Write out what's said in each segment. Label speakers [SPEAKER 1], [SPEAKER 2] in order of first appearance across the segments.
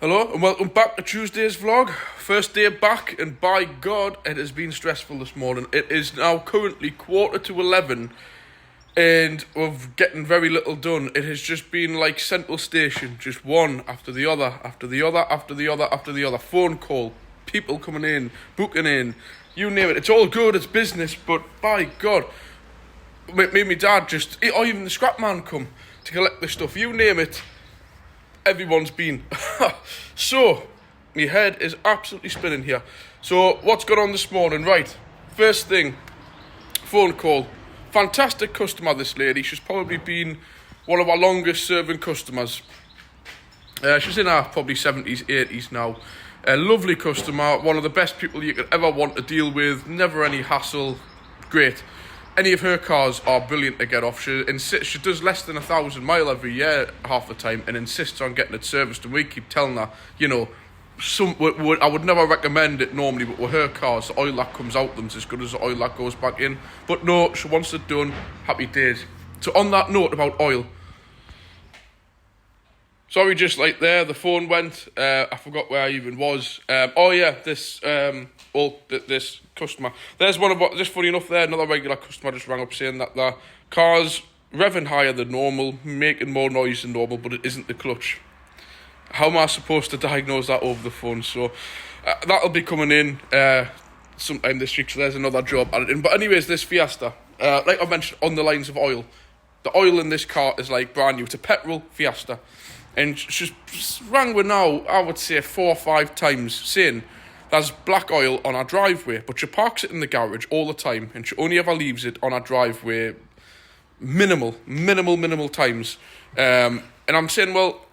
[SPEAKER 1] Hello and welcome back to Tuesday's vlog. First day back, and by God, it has been stressful this morning. It is now currently 11:15 and we're getting very little done. It has just been like Central Station, just one after the other, after the other, after the other, after the other. Phone call, people coming in, booking in, you name it. It's all good, it's business, but by God, me and my dad just, or even the scrap man come to collect the stuff, you name it. Everyone's been. So, my head is absolutely spinning here. So, what's gone on this morning? Right, first thing, phone call. Fantastic customer, this lady. She's probably been one of our longest serving customers. She's in her probably 70s, 80s now. A lovely customer, one of the best people you could ever want to deal with. Never any hassle. Great. Any of her cars are brilliant to get off. She does less than 1,000 miles every year, half the time, and insists on getting it serviced. And we keep telling her, you know, I would never recommend it normally, but with her cars, the oil that comes out them's as good as the oil that goes back in. But no, she wants it done. Happy days. So on that note about oil, sorry, just like there, the phone went. I forgot where I even was. This customer. There's one of what. Just funny enough, there another regular customer just rang up saying that the car's revving higher than normal, making more noise than normal, but it isn't the clutch. How am I supposed to diagnose that over the phone? So that'll be coming in sometime this week. So there's another job added in. But anyways, this Fiesta, like I mentioned, on the lines of oil, the oil in this car is like brand new. It's a petrol Fiesta. And she's rang with now, I would say 4 or 5 times, saying there's black oil on her driveway, but she parks it in the garage all the time, and she only ever leaves it on her driveway minimal times. And I'm saying, well,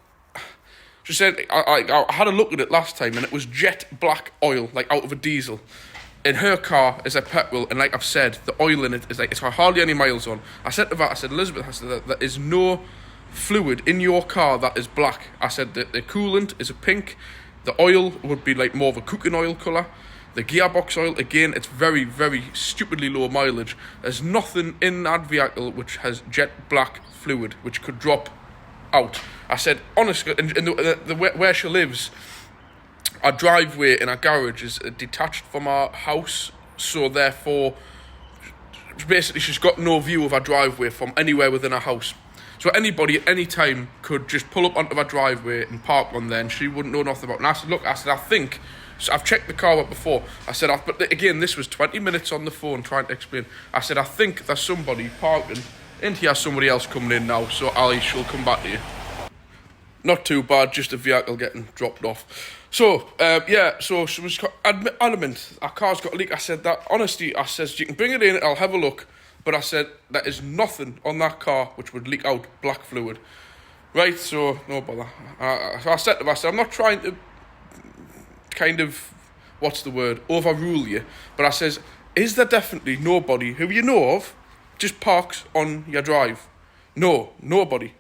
[SPEAKER 1] she said, I had a look at it last time, and it was jet black oil, like out of a diesel. In her car is a petrol, and like I've said, the oil in it is like, it's hardly any miles on. I said to her, Elizabeth, I said, there is no fluid in your car that is black. I said that the coolant is a pink, the oil would be like more of a cooking oil colour, the gearbox oil, again, it's very, very stupidly low mileage. There's nothing in that vehicle which has jet black fluid which could drop out. I said, honestly, in where she lives, our driveway in our garage is detached from our house, so therefore basically she's got no view of our driveway from anywhere within our house. So anybody at any time could just pull up onto her driveway and park on there, and she wouldn't know nothing about it. And I said, look, I think, so I've checked the car out before. I said, but again, this was 20 minutes on the phone trying to explain. I said, I think there's somebody parking, and here's somebody else coming in now, so she'll come back to you. Not too bad, just a vehicle getting dropped off. So, so she was adamant, our car's got a leak. I said that, honestly, I says, you can bring it in, I'll have a look. But I said, there is nothing on that car which would leak out black fluid. Right, so, no bother. So I said to her, I'm not trying to kind of, overrule you. But I says, is there definitely nobody who you know of just parks on your drive? No, nobody.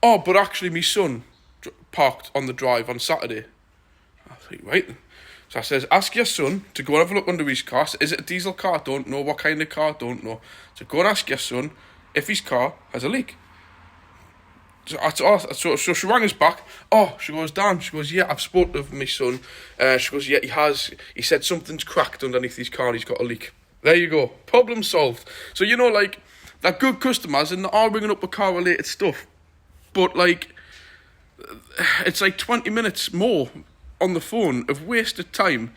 [SPEAKER 1] Oh, but actually my son parked on the drive on Saturday. I think, right then. So I says, ask your son to go and have a look under his car. So, is it a diesel car? Don't know. What kind of car? Don't know. So go and ask your son if his car has a leak. So she rang us back. Oh, she goes, Dan, she goes, yeah, I've spoken to my son. She goes, yeah, he has. He said something's cracked underneath his car and he's got a leak. There you go. Problem solved. So, you know, like, they're good customers and they are bringing up the car-related stuff. But, like, it's like 20 minutes more on the phone of wasted time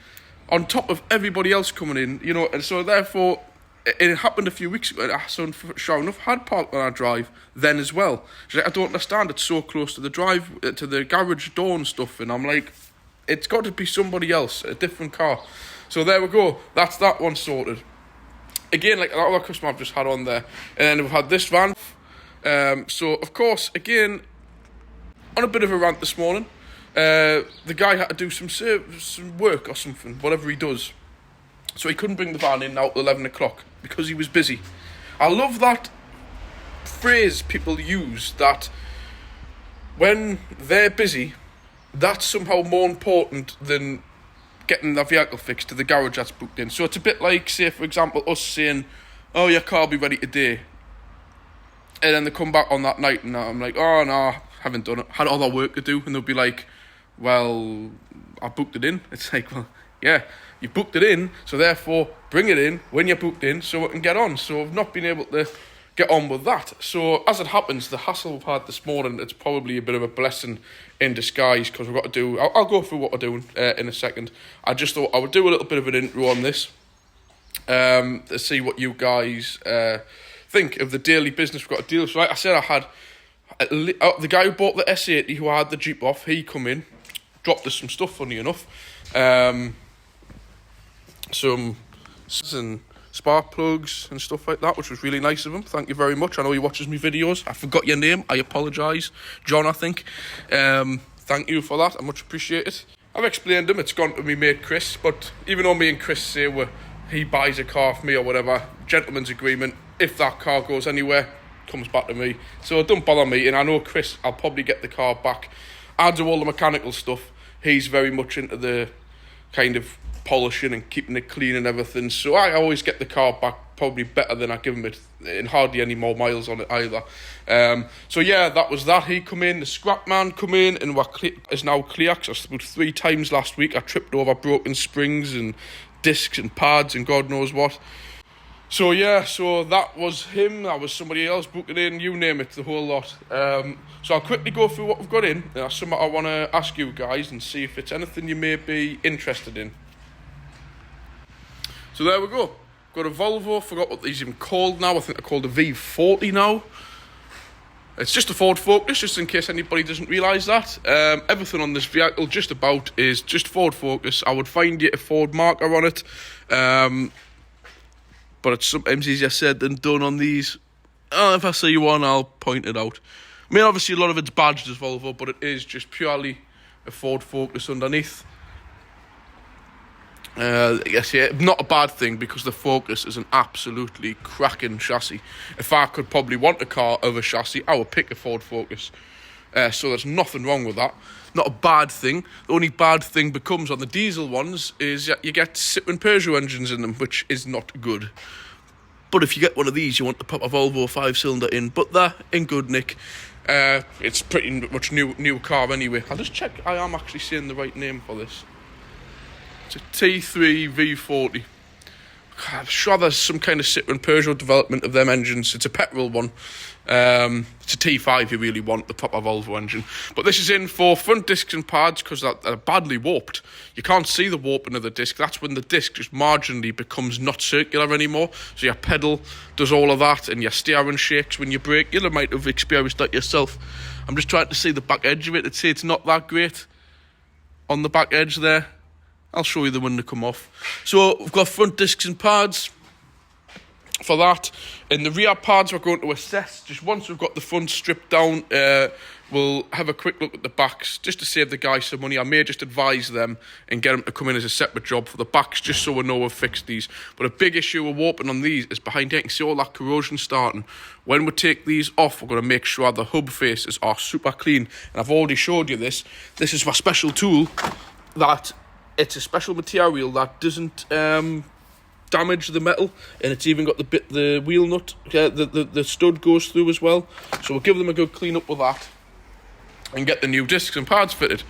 [SPEAKER 1] on top of everybody else coming in, you know, and so therefore it happened a few weeks ago. Our son, sure enough, had parked on our drive then as well. She's like, I don't understand, it's so close to the drive, to the garage door and stuff, and I'm like, it's got to be somebody else, a different car. So there we go, that's that one sorted. Again, like that other customer I've just had on there, and then we've had this van. So of course, again, on a bit of a rant this morning. The guy had to do some work or something, whatever he does. So he couldn't bring the van in now at 11 o'clock because he was busy. I love that phrase people use, that when they're busy, that's somehow more important than getting the vehicle fixed to the garage that's booked in. So it's a bit like, say, for example, us saying, oh, your car will be ready today. And then they come back on that night and I'm like, oh, no, haven't done it. Had other work to do. And they'll be like, well, I booked it in. It's like, well, yeah, you booked it in, so therefore bring it in when you're booked in so it can get on. So I've not been able to get on with that. So as it happens, the hassle we've had this morning, it's probably a bit of a blessing in disguise, because we've got to do, I'll go through what we're doing in a second. I just thought I would do a little bit of an intro on this, to see what you guys think of the daily business we've got to deal with. So like I said, I had the guy who bought the S80, who I had the Jeep off, he come in, dropped us some stuff, funny enough. Some spark plugs and stuff like that, which was really nice of him. Thank you very much. I know he watches me videos. I forgot your name. I apologise. John, I think. Thank you for that. I much appreciate it. I've explained to him it's gone to me mate Chris, but even though me and Chris say he buys a car for me or whatever, gentleman's agreement, if that car goes anywhere, comes back to me. So don't bother me, and I know Chris, I'll probably get the car back. I do all the mechanical stuff. He's very much into the kind of polishing and keeping it clean and everything, so I always get the car back probably better than I give him it, and hardly any more miles on it either. So yeah, that was that. He come in, the scrap man come in, and is now clear, because about 3 times last week I tripped over broken springs and discs and pads and God knows what. So yeah, so that was him, that was somebody else booking in, you name it, the whole lot. So I'll quickly go through what we've got in. That's something I want to ask you guys and see if it's anything you may be interested in. So there we go. Got a Volvo, forgot what these even called now. I think they're called a V40 now. It's just a Ford Focus, just in case anybody doesn't realise that. Everything on this vehicle just about is just Ford Focus. I would find you a Ford marker on it. But it's sometimes easier said than done on these. If I see one, I'll point it out. I mean, obviously a lot of it's badged as Volvo, but it is just purely a Ford Focus underneath. Yes, yeah, not a bad thing, because the Focus is an absolutely cracking chassis. If I could probably want a car of a chassis, I would pick a Ford Focus. So there's nothing wrong with that. Not a bad thing. The only bad thing becomes on the diesel ones is you get Citroen Peugeot engines in them, which is not good. But if you get one of these, you want to pop a Volvo 5-cylinder in. But they're in good nick. It's pretty much new car anyway. I'll just check I am actually saying the right name for this. It's a T3 V40. I'm sure there's some kind of Citroen Peugeot development of them engines. It's a petrol one. It's a T5 you really want, the proper Volvo engine. But this is in for front discs and pads, because they're badly warped. You can't see the warping of the disc. That's when the disc just marginally becomes not circular anymore. So your pedal does all of that, and your steering shakes when you brake. You might have experienced that yourself. I'm just trying to see the back edge of it. It's not that great on the back edge there. I'll show you the when they come off. So we've got front discs and pads for that. In the rear pads, we're going to assess. Just once we've got the front stripped down, we'll have a quick look at the backs, just to save the guys some money. I may just advise them and get them to come in as a separate job for the backs, just so we know we've fixed these. But a big issue with warping on these is behind here. You can see all that corrosion starting. When we take these off, we're going to make sure the hub faces are super clean. And I've already showed you this. This is my special tool that... It's a special material that doesn't damage the metal, and it's even got the wheel nut, the stud goes through as well. So we'll give them a good clean up with that and get the new discs and pads fitted.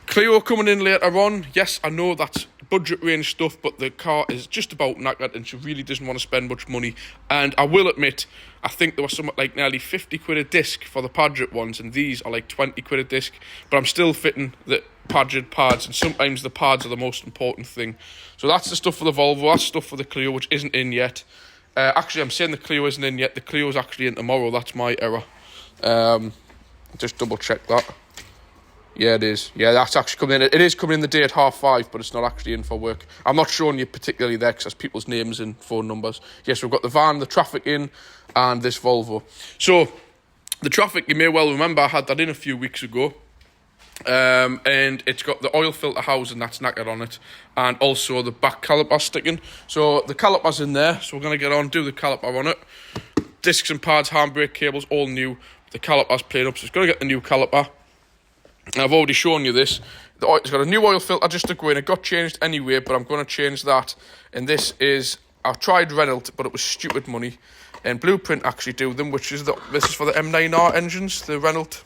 [SPEAKER 1] Clio coming in later on. Yes, I know that's budget range stuff, but the car is just about knackered and she really doesn't want to spend much money. And I will admit, I think there was something like nearly 50 quid a disc for the Padgett ones, and these are like 20 quid a disc. But I'm still fitting the Padgett pads, and sometimes the pads are the most important thing. So that's the stuff for the Volvo, that's stuff for the Clio, which isn't in yet. Actually, I'm saying the Clio isn't in yet. The Clio's actually in tomorrow. That's my error. Just double check that. Yeah, it is. Yeah, that's actually coming in. It is coming in the day at 5:30, but it's not actually in for work. I'm not showing you particularly there because there's people's names and phone numbers. Yes, we've got the van, the Traffic in, and this Volvo. So, the Traffic, you may well remember, I had that in a few weeks ago. And it's got the oil filter housing that's knackered on it, and also the back caliper sticking. So the caliper's in there, so we're going to get on, do the caliper on it. Discs and pads, handbrake cables, all new. The caliper's played up, so it's going to get the new caliper. And I've already shown you this. It's got a new oil filter just to go in. It got changed anyway, but I'm going to change that. And this is, I've tried Renault, but it was stupid money. And Blueprint actually do them, which is this is for the M9R engines, the Renault.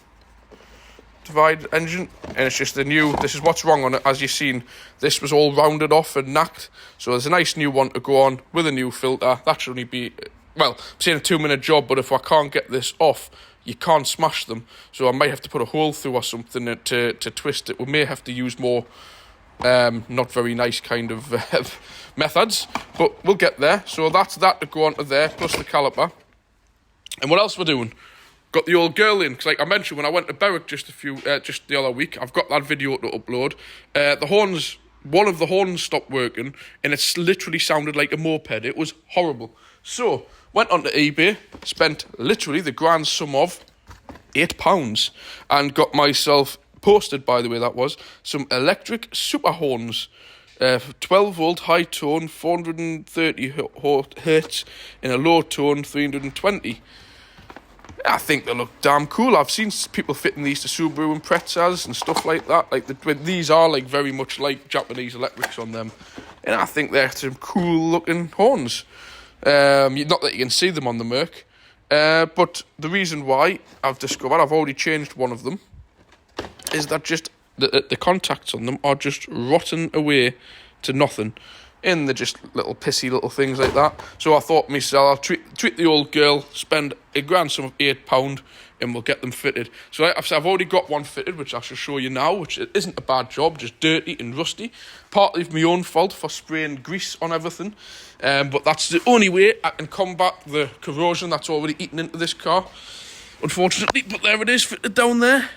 [SPEAKER 1] divide engine, and it's just the new, this is what's wrong on it. As you've seen, this was all rounded off and knacked, so there's a nice new one to go on with a new filter. That should only be, well, I'm saying a 2-minute job, but if I can't get this off, you can't smash them, so I might have to put a hole through or something to twist it. We may have to use more not very nice kind of methods, but we'll get there. So that's that to go onto there, plus the caliper. And what else we're doing? Got the old girl in, because like I mentioned, when I went to Berwick just the other week, I've got that video to upload. The horns, one of the horns stopped working, and it's literally sounded like a moped. It was horrible. So went onto eBay, spent literally the grand sum of £8, and got myself, posted by the way that was, some electric super horns. 12 volt high tone, 430 hertz, in a low tone, 320. I think they look damn cool. I've seen people fitting these to Subaru Imprezas and stuff like that. Like these are like very much like Japanese electrics on them, and I think they're some cool looking horns. Not that you can see them on the Merc, but the reason why I've discovered, I've already changed one of them, is that just the contacts on them are just rotting away to nothing, and they're just little pissy little things like that. So I thought myself, I'll treat the old girl, spend a grand sum of £8, and we'll get them fitted. So like I've said, I've already got one fitted, which I shall show you now, which isn't a bad job, just dirty and rusty. Partly my own fault for spraying grease on everything, but that's the only way I can combat the corrosion that's already eaten into this car, unfortunately. But there it is, fitted down there.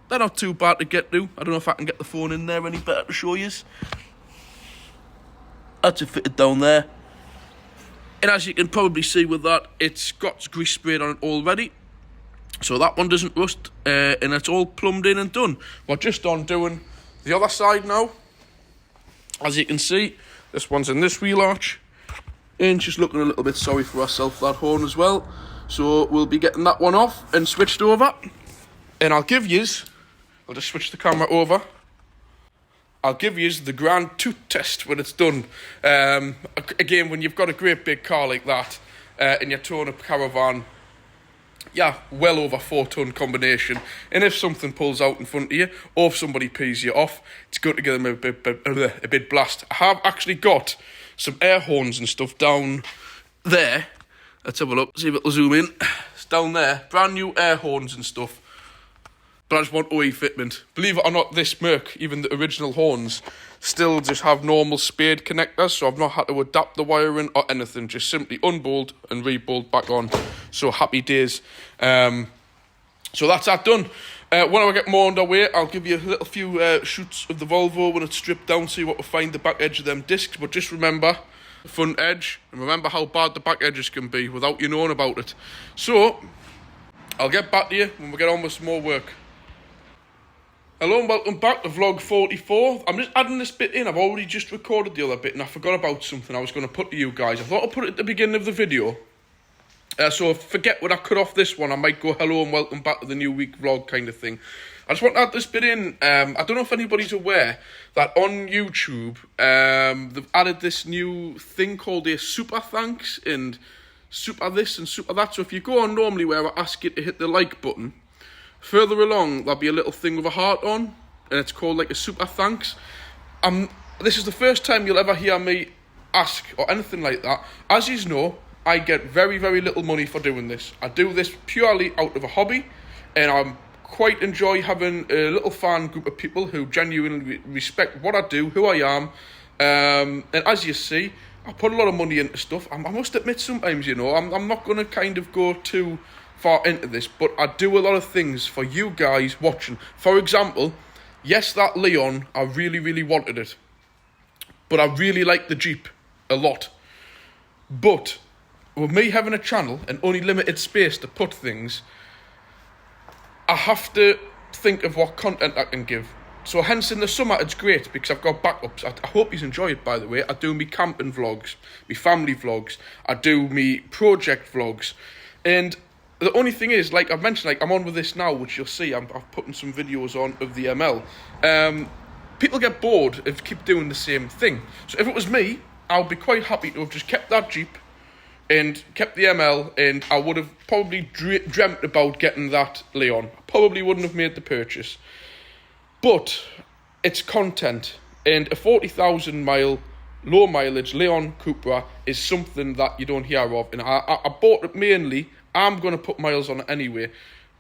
[SPEAKER 1] They're not too bad to get to. I don't know if I can get the phone in there any better to show you. That's it fitted down there. And as you can probably see with that, it's got grease sprayed on it already. So that one doesn't rust, and it's all plumbed in and done. We're just on doing the other side now. As you can see, this one's in this wheel arch. And she's looking a little bit sorry for herself, that horn as well. So we'll be getting that one off and switched over. And I'll just switch the camera over. I'll give you the grand toot test when it's done. Again, when you've got a great big car like that, and you're towing a caravan, yeah, well over 4-ton combination, and if something pulls out in front of you, or if somebody pees you off, it's good to give them a bit blast. I have actually got some air horns and stuff down there. Let's have a look, see if it'll zoom in. It's down there, brand new air horns and stuff. But I just want OE fitment. Believe it or not, this Merc, even the original horns, still just have normal spade connectors, so I've not had to adapt the wiring or anything, just simply unbolt and rebolt back on. So happy days. So that's that done. When I get more underway, I'll give you a little few shoots of the Volvo when it's stripped down, see what we find the back edge of them discs. But just remember the front edge, and remember how bad the back edges can be without you knowing about it. So I'll get back to you when we get on with some more work. Hello and welcome back to vlog 44. I'm just adding this bit in. I've already just recorded the other bit and I forgot about something I was going to put to you guys. I thought I'd put it at the beginning of the video. So forget when I cut off this one, I might go hello and welcome back to the new week vlog kind of thing. I just want to add this bit in. I don't know if anybody's aware that on YouTube, they've added this new thing called a super thanks and super this and super that. So if you go on normally where I ask you to hit the like button, further along, there'll be a little thing with a heart on, and it's called like a super thanks. This is the first time you'll ever hear me ask or anything like that. As you know, I get very, very little money for doing this. I do this purely out of a hobby, and I quite enjoy having a little fan group of people who genuinely respect what I do, who I am, and as you see, I put a lot of money into stuff. I must admit sometimes, you know, I'm not going to kind of go too far into this, but I do a lot of things for you guys watching. For example, yes, that Leon, I really, really wanted it, but I really like the Jeep a lot. But with me having a channel and only limited space to put things, I have to think of what content I can give. So hence in the summer it's great because I've got backups. I hope you enjoy it, by the way. I do me camping vlogs, me family vlogs, I do me project vlogs, and the only thing is, like I've mentioned, like I'm on with this now, which you'll see, I'm putting some videos on of the ML. People get bored if keep doing the same thing. So if it was me, I would be quite happy to have just kept that Jeep, and kept the ML, and I would have probably dreamt about getting that Leon. I probably wouldn't have made the purchase. But it's content, and a 40,000 mile low mileage Leon Cupra is something that you don't hear of. And I bought it mainly, I'm going to put miles on it anyway,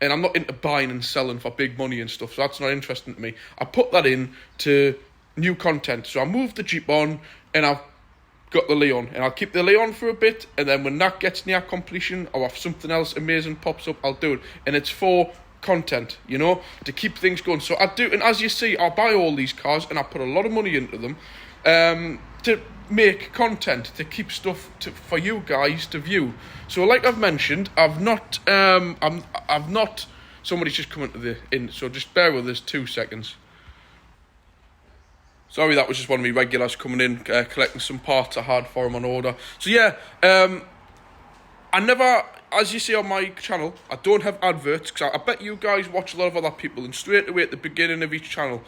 [SPEAKER 1] and I'm not into buying and selling for big money and stuff, so that's not interesting to me. I put that in to new content. So I moved the Jeep on, and I've got the Leon, and I'll keep the Leon for a bit, and then when that gets near completion, or if something else amazing pops up, I'll do it. And it's for content, you know, to keep things going. So I do, and as you see, I buy all these cars, and I put a lot of money into them, to make content, to keep stuff for you guys to view. So like I've mentioned, I've not, somebody's just come in, so just bear with us 2 seconds. Sorry, that was just one of my regulars coming in, collecting some parts I had for him on order. So yeah, I never, as you see on my channel, I don't have adverts, because I bet you guys watch a lot of other people, and straight away at the beginning of each channel,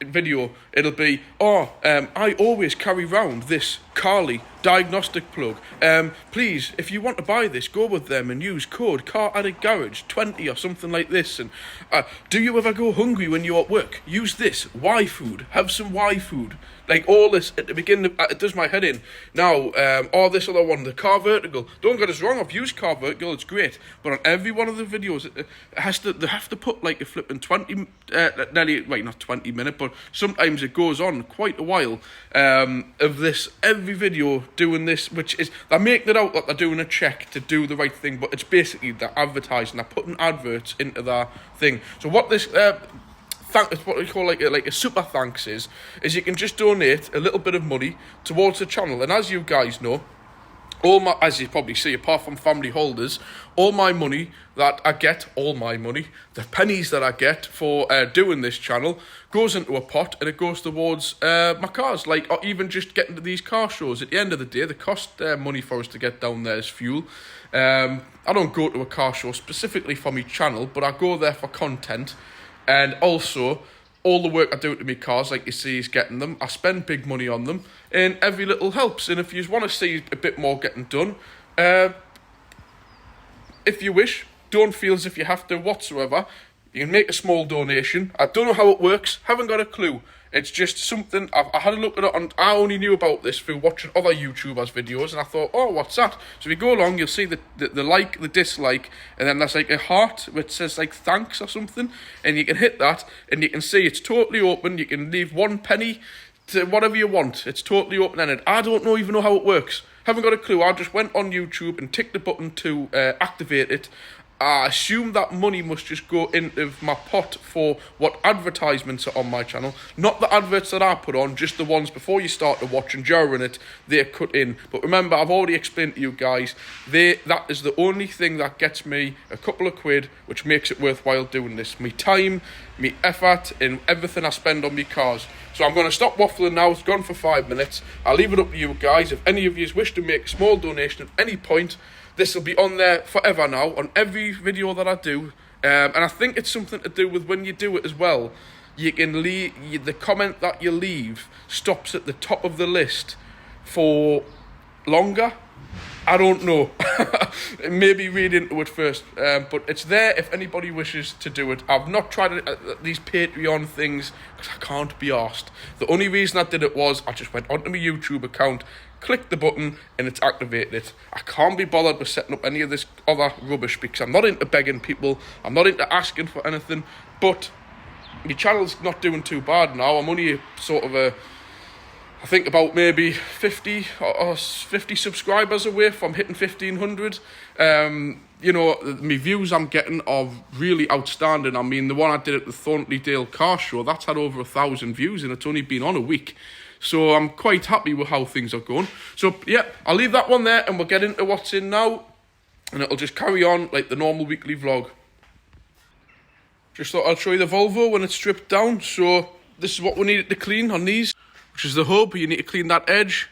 [SPEAKER 1] video, it'll be, I always carry round this Carly diagnostic plug. Please, if you want to buy this, go with them and use code Car Addict Garage 20 or something like this. And do you ever go hungry when you're at work? Use this Y food. Have some Y food. Like all this at the beginning, it does my head in. Now, or this other one, the Car Vertical. Don't get us wrong, I've used Car Vertical, it's great. But on every one of the videos, they have to put like a flipping 20, nearly, right, not 20 minutes, but sometimes it goes on quite a while, of this, every video doing this, which is, they're making it out that they're doing a check to do the right thing, but it's basically they're advertising, they're putting adverts into their thing. So what this, it's what we call like a super thanks is you can just donate a little bit of money towards the channel. And as you guys know, as you probably see, apart from family holders, all my money that I get, the pennies that I get for doing this channel, goes into a pot, and it goes towards my cars, like, or even just getting to these car shows. At the end of the day, the cost money for us to get down there is fuel. I don't go to a car show specifically for my channel, but I go there for content, and also all the work I do to my cars, like you see, is getting them. I spend big money on them, and every little helps. And if you want to see a bit more getting done, if you wish, don't feel as if you have to whatsoever. You can make a small donation. I don't know how it works, haven't got a clue. It's just something, I had a look at it, and I only knew about this through watching other YouTubers' videos, and I thought, oh, what's that? So if you go along, you'll see the like, the dislike, and then there's like a heart which says like thanks or something, and you can hit that, and you can see it's totally open. You can leave 1 penny to whatever you want. It's totally open-ended. I don't even know how it works. Haven't got a clue. I just went on YouTube and ticked the button to activate it. I assume that money must just go into my pot for what advertisements are on my channel. Not the adverts that I put on, just the ones before you start to watch, and during it, they're cut in. But remember, I've already explained to you guys, that is the only thing that gets me a couple of quid, which makes it worthwhile doing this. Me time, me effort, and everything I spend on me cars. So I'm going to stop waffling now. It's gone for 5 minutes. I'll leave it up to you guys. If any of you wish to make a small donation at any point, this will be on there forever now, on every video that I do. And I think it's something to do with when you do it as well. You can leave, the comment that you leave stops at the top of the list for longer. I don't know. Maybe read into it first. But it's there if anybody wishes to do it. I've not tried it at these Patreon things because I can't be arsed. The only reason I did it was I just went onto my YouTube account, clicked the button, and it's activated it. I can't be bothered with setting up any of this other rubbish because I'm not into begging people. I'm not into asking for anything. But my channel's not doing too bad now. I'm only sort of I think about maybe 50 or 50 subscribers away from hitting 1,500. You know, my views I'm getting are really outstanding. I mean, the one I did at the Thorntley Dale car show, that's had over 1,000 views, and it's only been on a week. So I'm quite happy with how things are going. So, yeah, I'll leave that one there, and we'll get into what's in now, and it'll just carry on like the normal weekly vlog. Just thought I'd show you the Volvo when it's stripped down. So this is what we needed to clean on these, which is the hub. You need to clean that edge,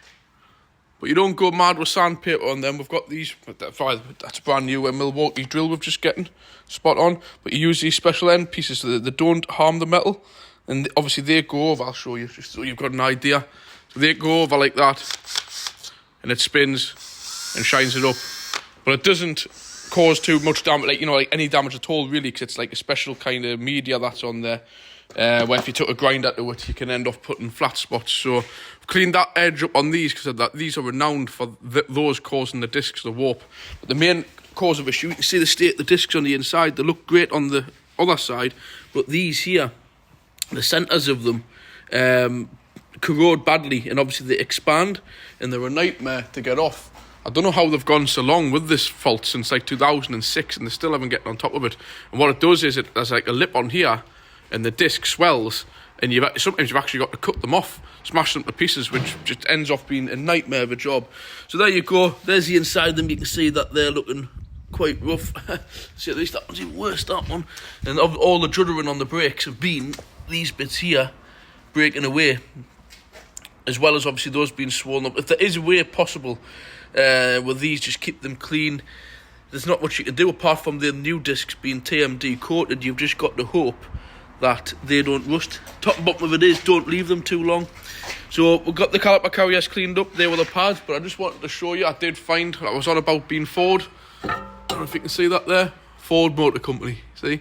[SPEAKER 1] but you don't go mad with sandpaper on them. We've got these, that's brand new, a Milwaukee drill we've just getting, spot on. But you use these special end pieces so that they don't harm the metal. And obviously they go over, I'll show you, just so you've got an idea. So they go over like that, and it spins. and shines it up. But it doesn't cause too much damage, like any damage at all, really, because it's like a special kind of media that's on there, where if you took a grinder to it, you can end up putting flat spots. So I've cleaned that edge up on these, because these are renowned for those causing the discs to warp. But the main cause of issue, you can see the state of the discs on the inside. They look great on the other side, but these here, the centres of them, corrode badly, and obviously they expand, and they're a nightmare to get off. I don't know how they've gone so long with this fault since like 2006, and they still haven't gotten on top of it. And what it does is there's like a lip on here, and the disc swells, and sometimes you've actually got to cut them off, smash them to pieces, which just ends up being a nightmare of a job. So there you go. There's the inside of them. You can see that they're looking quite rough. See, at least that one's even worse, that one. And all the juddering on the brakes have been these bits here breaking away, as well as obviously those being swollen up. If there is a way possible with these, just keep them clean. There's not much you can do apart from the new discs being TMD coated. You've just got to hope that they don't rust. Top and bottom of it is, don't leave them too long. So we've got the caliper carriers cleaned up. There were the pads, but I just wanted to show you, I did find, I was on about being Ford. I don't know if you can see that there. Ford Motor Company, see?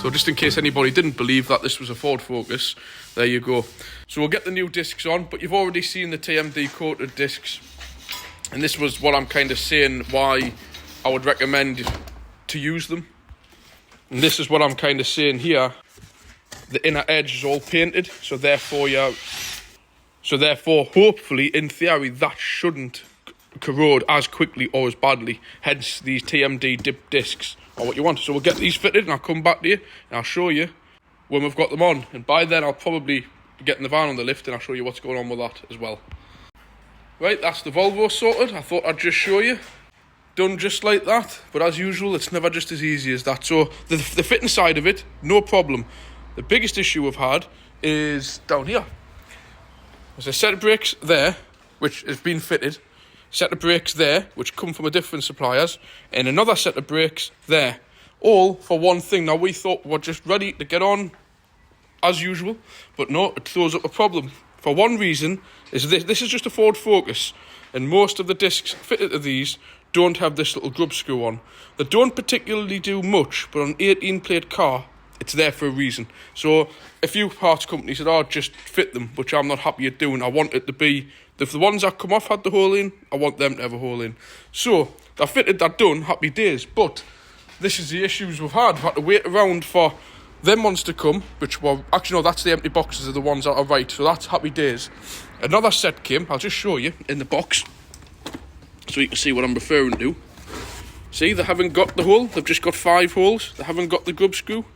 [SPEAKER 1] So just in case anybody didn't believe that this was a Ford Focus, there you go. So we'll get the new discs on, but you've already seen the TMD coated discs. And this was what I'm kind of saying why I would recommend to use them. And this is what I'm kind of saying here. The inner edge is all painted, so therefore, hopefully, in theory, that shouldn't corrode as quickly or as badly. Hence, these TMD dip discs are what you want. So we'll get these fitted, and I'll come back to you, and I'll show you when we've got them on. And by then, I'll probably be getting the van on the lift, and I'll show you what's going on with that as well. Right, that's the Volvo sorted. I thought I'd just show you. Done just like that, but as usual, it's never just as easy as that. So the fitting side of it, no problem. The biggest issue we've had is down here. There's a set of brakes there, which has been fitted. Set of brakes there, which come from a different suppliers, and another set of brakes there. All for one thing. Now, we thought we're just ready to get on as usual, but no, it throws up a problem. For one reason, is this is just a Ford Focus, and most of the discs fitted to these don't have this little grub screw on. They don't particularly do much, but on an 18-plate car, it's there for a reason. So a few parts companies said, just fit them, which I'm not happy at doing. I want it to be, if the ones that come off had the hole in, I want them to have a hole in. So they're fitted, they're done, happy days. But this is the issues we've had. We've had to wait around for them ones to come, which were, actually no, that's the empty boxes of the ones that are right. So that's happy days. Another set came, I'll just show you in the box, so you can see what I'm referring to. See, they haven't got the hole, they've just got 5 holes. They haven't got the grub screw.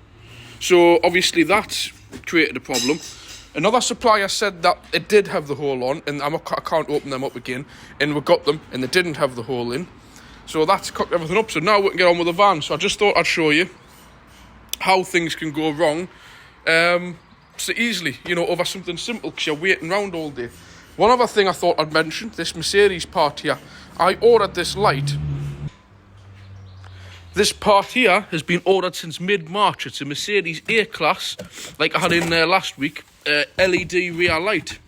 [SPEAKER 1] So obviously that's created a problem. Another supplier said that it did have the hole on, and I can't open them up again, and we got them and they didn't have the hole in. So that's cocked everything up. So now we can get on with the van. So I just thought I'd show you how things can go wrong so easily, over something simple, because you're waiting around all day. One other thing I thought I'd mention, this Mercedes part here. I ordered this light. This part here has been ordered since mid-March. It's a Mercedes A-Class, like I had in there last week, LED rear light.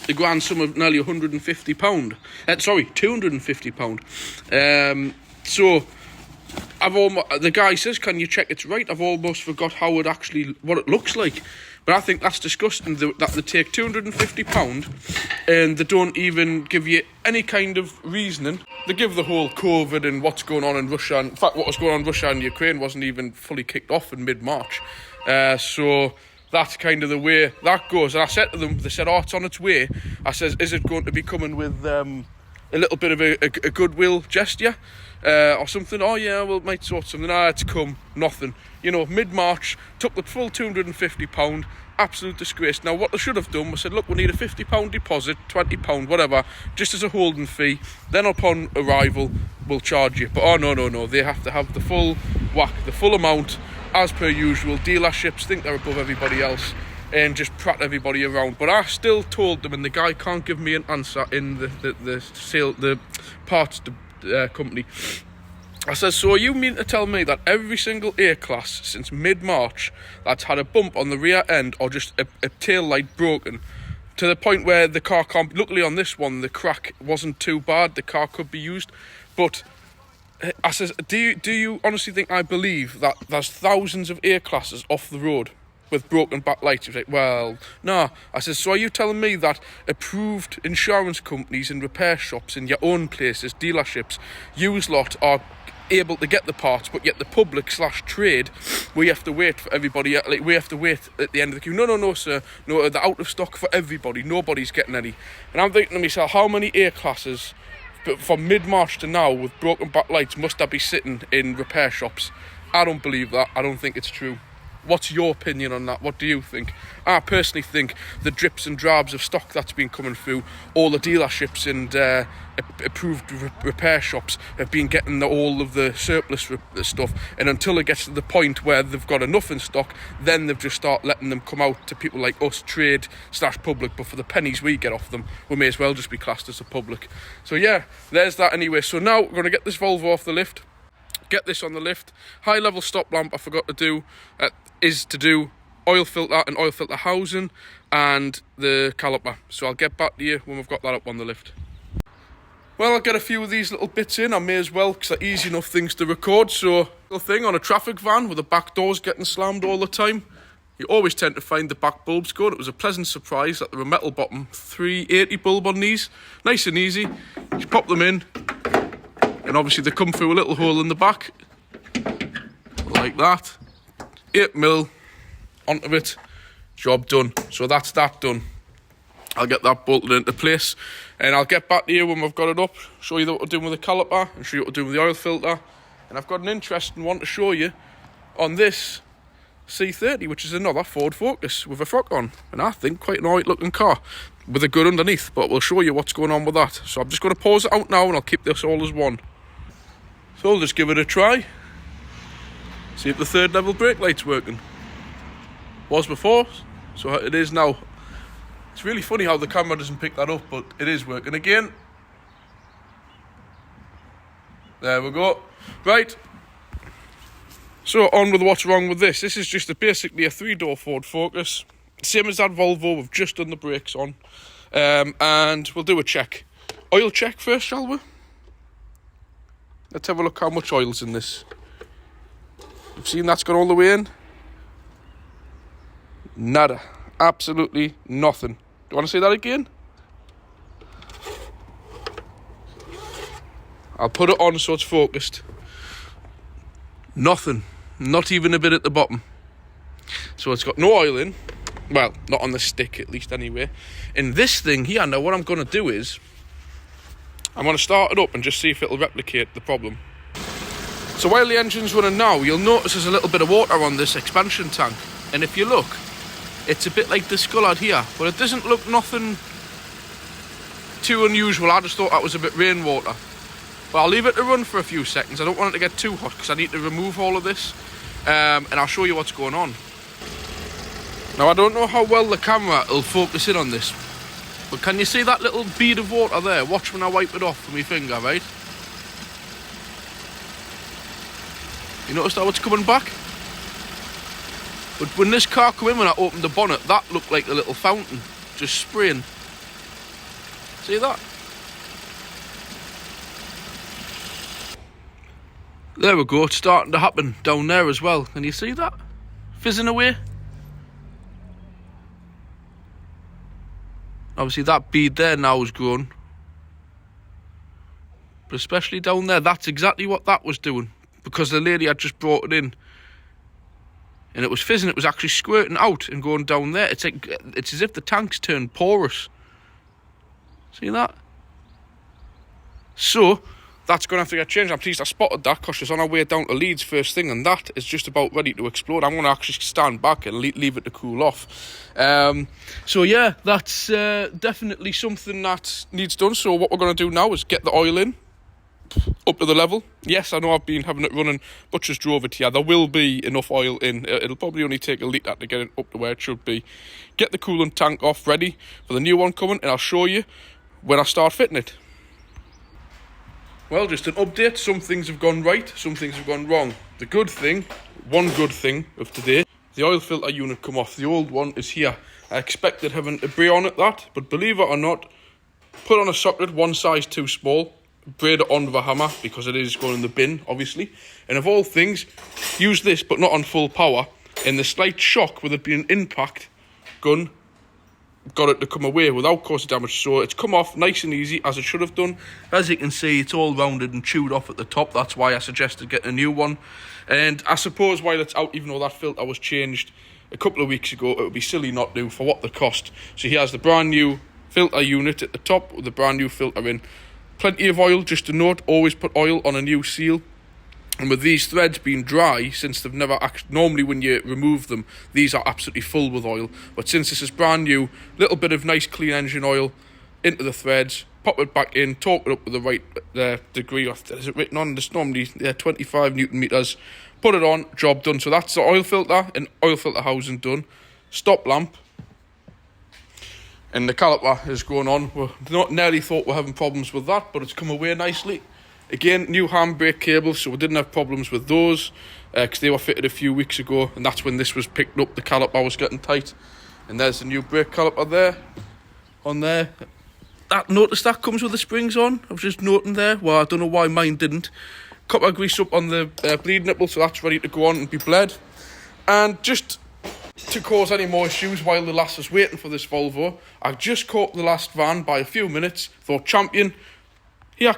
[SPEAKER 1] The grand sum of nearly £150. Sorry, £250. So the guy says, can you check it's right? I've almost forgot what it looks like. But I think that's disgusting that they take £250 and they don't even give you any kind of reasoning. They give the whole COVID and what's going on in Russia. In fact, what was going on in Russia and Ukraine wasn't even fully kicked off in mid-March. So that's kind of the way that goes. And I said to them, they said, it's on its way. I says, is it going to be coming with a little bit of a goodwill gesture or something? Oh yeah, well, it might sort something. It's come, nothing. Mid-March, took the full £250, absolute disgrace. Now, what they should have done was said, look, we need a £50 deposit, £20, whatever, just as a holding fee. Then upon arrival, we'll charge you. But no, they have to have the full whack, the full amount, as per usual. Dealerships think they're above everybody else and just prat everybody around. But I still told them, and the guy can't give me an answer in the parts company. I said, so you mean to tell me that every single A-Class since mid-March that's had a bump on the rear end or just a tail light broken to the point where the car can't. Luckily on this one, the crack wasn't too bad. The car could be used, but I says, do you honestly think I believe that there's thousands of A classes off the road with broken back lights? He's like, well, no. I says, so are you telling me that approved insurance companies and repair shops in your own places, dealerships, used lot, are able to get the parts, but yet the public / trade, we have to wait for everybody, like we have to wait at the end of the queue? No, sir. No, they're out of stock for everybody. Nobody's getting any. And I'm thinking to myself, how many A classes from mid-March to now with broken back lights must I be sitting in repair shops? I don't believe that. I don't think it's true. What's your opinion on that? What do you think? I personally think the drips and drabs of stock that's been coming through, all the dealerships and approved repair shops have been getting all of the surplus stuff, and until it gets to the point where they've got enough in stock, then they've just start letting them come out to people like us, trade / public. But for the pennies we get off them, we may as well just be classed as a public. So yeah, there's that anyway. So now we're going to get this Volvo off the lift, get this on the lift. High level stop lamp I forgot to do is to do oil filter and oil filter housing and the caliper. So I'll get back to you when we've got that up on the lift. Well, I'll get a few of these little bits in. I may as well, because they're easy enough things to record. So, little thing on a traffic van with the back doors getting slammed all the time. You always tend to find the back bulbs good. It was a pleasant surprise that there were metal bottom 380 bulb on these. Nice and easy. You pop them in, and obviously they come through a little hole in the back, like that. 8mm onto it, job done. So that's that done. I'll get that bolted into place, and I'll get back to you when we've got it up, show you what we're doing with the caliper, and show you what we're doing with the oil filter. And I've got an interesting one to show you on this C30, which is another Ford Focus with a frock on, and I think quite an alright looking car with a good underneath, but we'll show you what's going on with that. So I'm just going to pause it out now, and I'll keep this all as one. So I'll just give it a try, see if the third level brake light's working. Was before, so it is now. It's really funny how the camera doesn't pick that up, but it is working again. There we go. Right. So on with what's wrong with this. This is just basically a 3-door Ford Focus. Same as that Volvo, we've just done the brakes on. And we'll do a check. Oil check first, shall we? Let's have a look how much oil's in this. You've seen that's gone all the way in? Nada. Absolutely nothing. Do you want to say that again? I'll put it on so it's focused. Nothing. Not even a bit at the bottom. So it's got no oil in. Well, not on the stick at least anyway. In this thing here, now what I'm going to do is I'm going to start it up and just see if it'll replicate the problem. So while the engine's running now, you'll notice there's a little bit of water on this expansion tank. And if you look, it's a bit like the Coolant here, but it doesn't look nothing too unusual. I just thought that was a bit rainwater. But I'll leave it to run for a few seconds. I don't want it to get too hot because I need to remove all of this. And I'll show you what's going on. Now, I don't know how well the camera will focus in on this, but can you see that little bead of water there? Watch when I wipe it off with my finger, right? You notice how it's coming back? But when this car came in, when I opened the bonnet, that looked like a little fountain, just spraying. See that? There we go, it's starting to happen down there as well. Can you see that? Fizzing away. Obviously that bead there now is grown. But especially down there, that's exactly what that was doing. Because the lady had just brought it in. And it was fizzing, it was actually squirting out and going down there. It's like, it's as if the tank's turned porous. See that? So, that's going to have to get changed. I'm pleased I spotted that because she's on our way down to Leeds first thing, and that is just about ready to explode. I'm going to actually stand back and leave it to cool off. So yeah, that's definitely something that needs done. So what we're going to do now is get the oil in, up to the level. Yes, I know I've been having it running, but just drove it here. There will be enough oil in. It'll probably only take a litre to get it up to where it should be. Get the coolant tank off, ready for the new one coming, and I'll show you when I start fitting it. Well, just an update. Some things have gone right, some things have gone wrong. The good thing, one good thing of today, the oil filter unit come off. The old one is here. I expected having to bray on it that, but believe it or not, put on a socket one size too small, braid it on with a hammer because it is going in the bin, obviously. And of all things, use this but not on full power. And the slight shock with it being an impact gun got it to come away without causing damage. So it's come off nice and easy as it should have done. As you can see, it's all rounded and chewed off at the top. That's why I suggested getting a new one. And I suppose while it's out, even though that filter was changed a couple of weeks ago, it would be silly not to for what the cost. So he has the brand new filter unit at the top with the brand new filter in. Plenty of oil, just a note, always put oil on a new seal. And with these threads being dry, since they've never normally when you remove them, these are absolutely full with oil. But since this is brand new, little bit of nice clean engine oil into the threads, pop it back in, torque it up with the right degree. Is it written on? There's normally 25 Newton meters. Put it on, job done. So that's the oil filter and oil filter housing done. Stop lamp. And the caliper is going on. We're not nearly thought we're having problems with that, but it's come away nicely. Again, new handbrake cables, so we didn't have problems with those because they were fitted a few weeks ago, and that's when this was picked up. The caliper was getting tight, and there's the new brake caliper there, on there. Notice that comes with the springs on. I was just noting there. Well, I don't know why mine didn't. Copper grease up on the bleed nipple, so that's ready to go on and be bled. And just to cause any more issues while the lass was waiting for this Volvo, I just caught the last van by a few minutes. Thought, champion, here.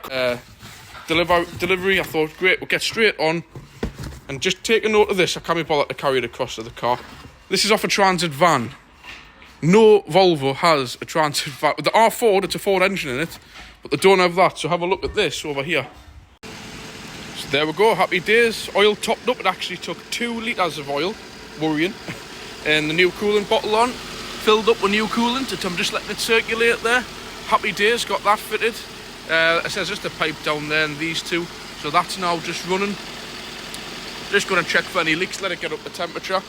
[SPEAKER 1] Delivery, I thought, great, we'll get straight on. And just take a note of this, I can't be bothered to carry it across to the car. This is off a transit van. No Volvo has a transit van. There are Ford, it's a Ford engine in it, but they don't have that, so have a look at this over here. So there we go, happy days. Oil topped up, it actually took 2 litres of oil, worrying. And the new coolant bottle on, filled up with new coolant, I'm just letting it circulate there. Happy days, got that fitted. It says just a pipe down there and these two, so that's now just running. Just going to check for any leaks, let it get up the temperature.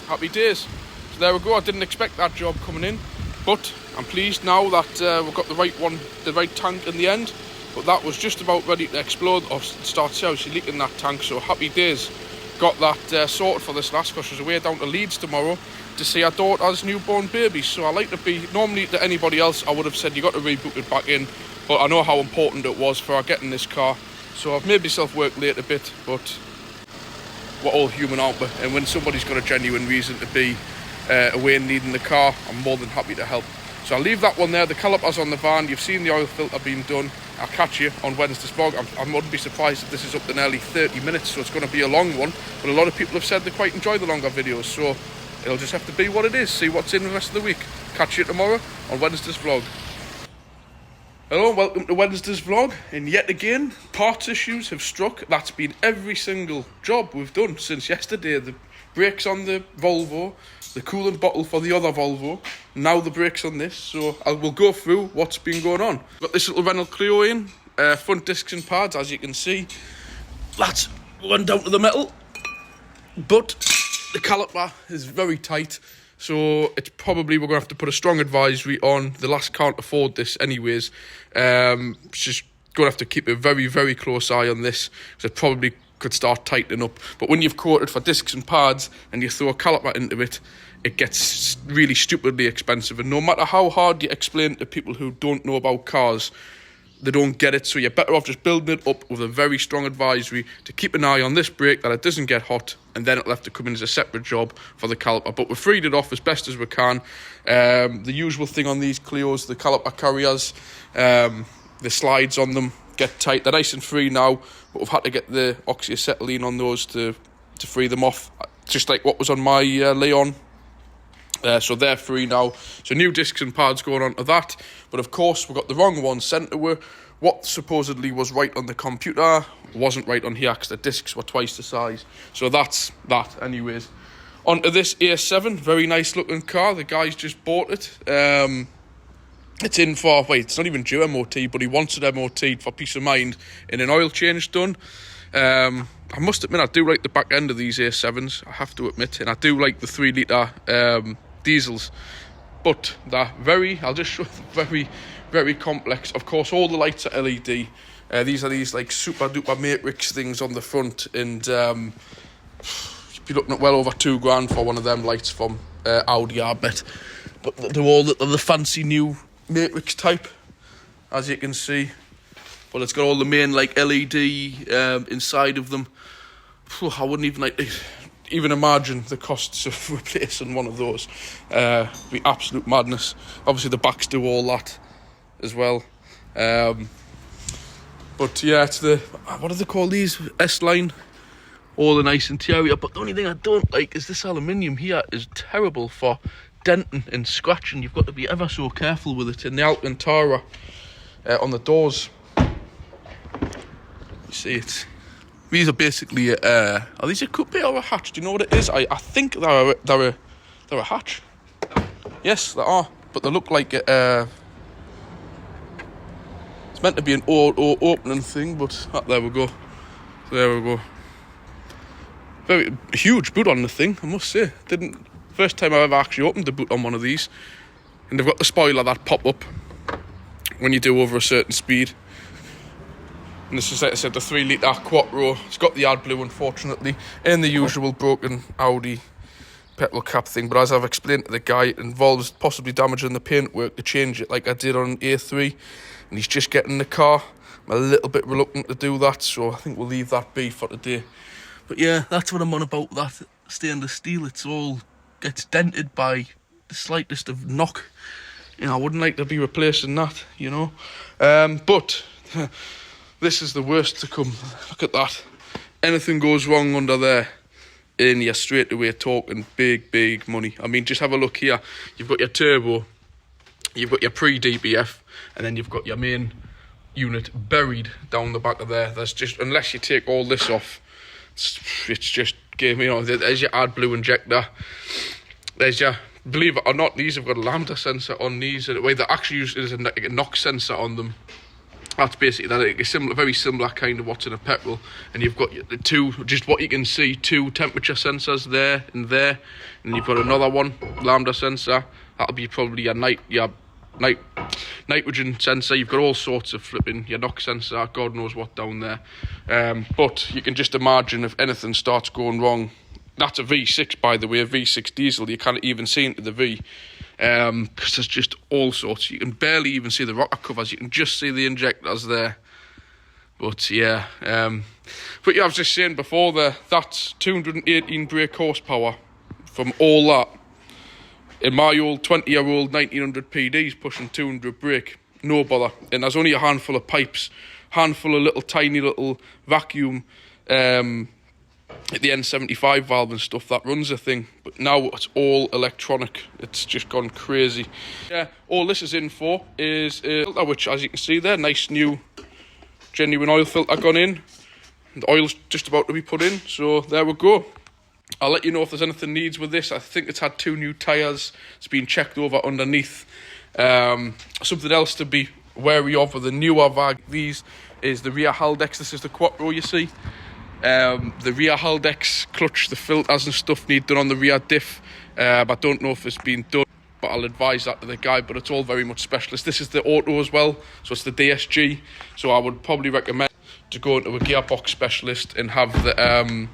[SPEAKER 1] Happy days. So there we go, I didn't expect that job coming in, but I'm pleased now that we've got the right one, the right tank in the end. But that was just about ready to explode or start seriously leaking that tank, so happy days. Got that sorted for this last, because she's away down to Leeds tomorrow to see our daughter's newborn baby. So I like to be, normally to anybody else I would have said you got to reboot it back in, but I know how important it was for her getting this car, so I've made myself work late a bit, but we're all human, aren't we? And when somebody's got a genuine reason to be away and needing the car, I'm more than happy to help. So I'll leave that one there. The caliper's on the van, you've seen the oil filter being done. I'll catch you on Wednesday's vlog. I wouldn't be surprised if this is up to nearly 30 minutes, so it's going to be a long one, but a lot of people have said they quite enjoy the longer videos, so it'll just have to be what it is. See what's in the rest of the week. Catch you tomorrow on Wednesday's vlog. Hello, welcome to Wednesday's vlog, and yet again, parts issues have struck. That's been every single job we've done since yesterday. The brakes on the Volvo, the coolant bottle for the other Volvo, now the brakes on this, so we'll go through what's been going on. Got this little Renault Clio in, front discs and pads, as you can see. That's run down to the metal, but the caliper is very tight. So it's probably, we're going to have to put a strong advisory on. The lass can't afford this anyways. She's going to have to keep a very, very close eye on this, because it probably could start tightening up. But when you've quoted for discs and pads and you throw a caliper into it, it gets really stupidly expensive. And no matter how hard you explain to people who don't know about cars, they don't get it. So you're better off just building it up with a very strong advisory to keep an eye on this brake, that it doesn't get hot, and then it'll have to come in as a separate job for the caliper. But we've freed it off as best as we can. The usual thing on these Clios, the caliper carriers, the slides on them get tight. They're nice and free now, but we've had to get the oxyacetylene on those to free them off, just like what was on my Leon. So they're free now. So new discs and pads going on to that. But of course, we've got the wrong one sent to her. What supposedly was right on the computer wasn't right on here, because the discs were twice the size. So that's that anyways. Onto this A7, very nice looking car. The guy's just bought it. It's in for, it's not even due MOT, but he wants it MOT for peace of mind and an oil change done. I must admit, I do like the back end of these A7s, I have to admit, and I do like the 3 litre diesels, but they're I'll just show them, very, very complex. Of course, all the lights are LED. These are these like super duper matrix things on the front, and you're looking at well over £2,000 for one of them lights from Audi, I bet. But they're all the fancy new Matrix type, as you can see. But it's got all the main like LED inside of them. I wouldn't even imagine the costs of replacing one of those. Be absolute madness. Obviously the backs do all that as well. But yeah, it's the, what do they call these? S-line. All the nice interior. But the only thing I don't like is this aluminium here is terrible for denting and scratching. You've got to be ever so careful with it. In the Alcantara on the doors, you see it. These are basically are these a coupe or a hatch? Do you know what it is? I think they're a hatch. Yes, they are, but they look like it's meant to be an auto opening thing, but there we go. Very huge boot on the thing, I must say. First time I've ever actually opened the boot on one of these. And they've got the spoiler that pop up when you do over a certain speed. And this is, like I said, the 3 litre Quattro. It's got the AdBlue, unfortunately, and the usual broken Audi petrol cap thing. But as I've explained to the guy, it involves possibly damaging the paintwork to change it like I did on A3. And he's just getting the car. I'm a little bit reluctant to do that, so I think we'll leave that be for today. But yeah, that's what I'm on about, that stainless steel. It's all gets dented by the slightest of knock. You know, I wouldn't like to be replacing that, you know. But this is the worst to come. Look at that. Anything goes wrong under there, and you're straight away talking big money. I mean, just have a look here. You've got your turbo, you've got your pre-DBF, and then you've got your main unit buried down the back of there. There's just, unless you take all this off, it's just game. You know, there's your AdBlue injector. There's your, believe it or not, these have got a lambda sensor on these. And the way they actually use it is a knock sensor on them. That's basically that. It's similar, very similar kind of what's in a petrol. And you've got the two, just what you can see, 2 temperature sensors there and there. And you've got another one, lambda sensor. That'll be probably your nitrogen sensor. You've got all sorts of flipping, your knock sensor, God knows what down there. But you can just imagine if anything starts going wrong. That's a V6, by the way, a V6 diesel. You can't even see into the V. Because there's just all sorts. You can barely even see the rocker covers. You can just see the injectors there. But yeah, I was just saying before there, that's 218 brake horsepower from all that. In my old 20-year-old 1900 PD's pushing 200 brake, no bother. And there's only a handful of pipes, handful of little tiny little vacuum at the N75 valve and stuff that runs the thing. But now it's all electronic. It's just gone crazy. Yeah, all this is in for is a filter, which, as you can see there, nice new genuine oil filter gone in. The oil's just about to be put in, so there we go. I'll let you know if there's anything needs with this. I think it's had 2 new tyres. It's been checked over underneath. Something else to be wary of with the newer VAG, these is the rear Haldex. This is the Quattro, you see. The rear Haldex clutch, the filters and stuff need done on the rear diff. I don't know if it's been done, but I'll advise that to the guy. But it's all very much specialist. This is the auto as well, so it's the DSG. So I would probably recommend to go into a gearbox specialist and have the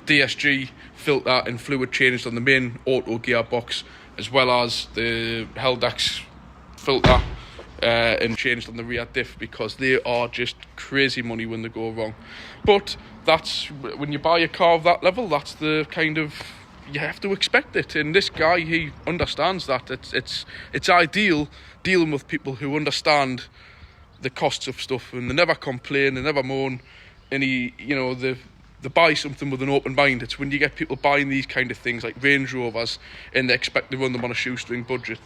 [SPEAKER 1] DSG filter and fluid changed on the main auto gearbox, as well as the Haldex filter and changed on the rear diff, because they are just crazy money when they go wrong. But that's, when you buy a car of that level, that's the kind of, you have to expect it. And this guy, he understands that. It's ideal dealing with people who understand the costs of stuff, and they never complain, they never moan, and they buy something with an open mind. It's when you get people buying these kind of things like Range Rovers and they expect to run them on a shoestring budget.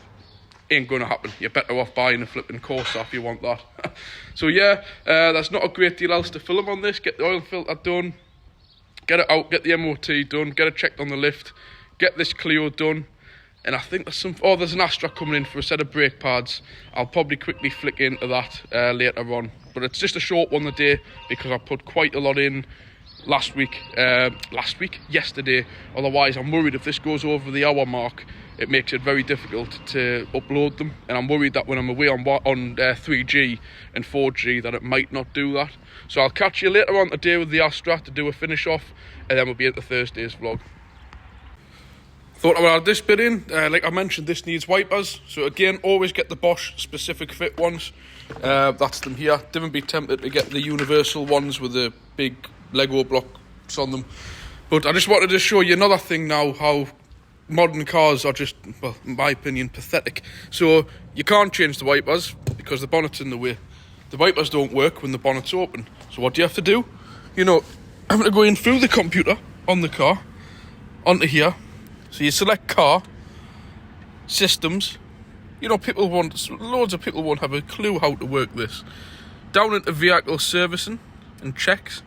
[SPEAKER 1] Ain't gonna happen. You're better off buying a flipping Corsa if you want that. So yeah, there's not a great deal else to film on this. Get the oil filter done, get it out, get the MOT done, get it checked on the lift, get this Clio done, and I think there's an Astra coming in for a set of brake pads. I'll probably quickly flick into that later on, but it's just a short one today because I put quite a lot in yesterday. Otherwise, I'm worried if this goes over the hour mark, it makes it very difficult to upload them, and I'm worried that when I'm away on 3G and 4G that it might not do that. So I'll catch you later on today with the Astra to do a finish off, and then we'll be into Thursday's vlog. Thought I would add this bit in. Like I mentioned, this needs wipers. So again, always get the Bosch specific fit ones. That's them here. Didn't be tempted to get the universal ones with the big Lego blocks on them. But I just wanted to show you another thing now, how modern cars are just, well, in my opinion, pathetic. So you can't change the wipers because the bonnet's in the way. The wipers don't work when the bonnet's open. So what do you have to do? You know, I'm going to go in through the computer on the car, onto here. So you select car, systems. You know, loads of people won't have a clue how to work this. Down into vehicle servicing and checks.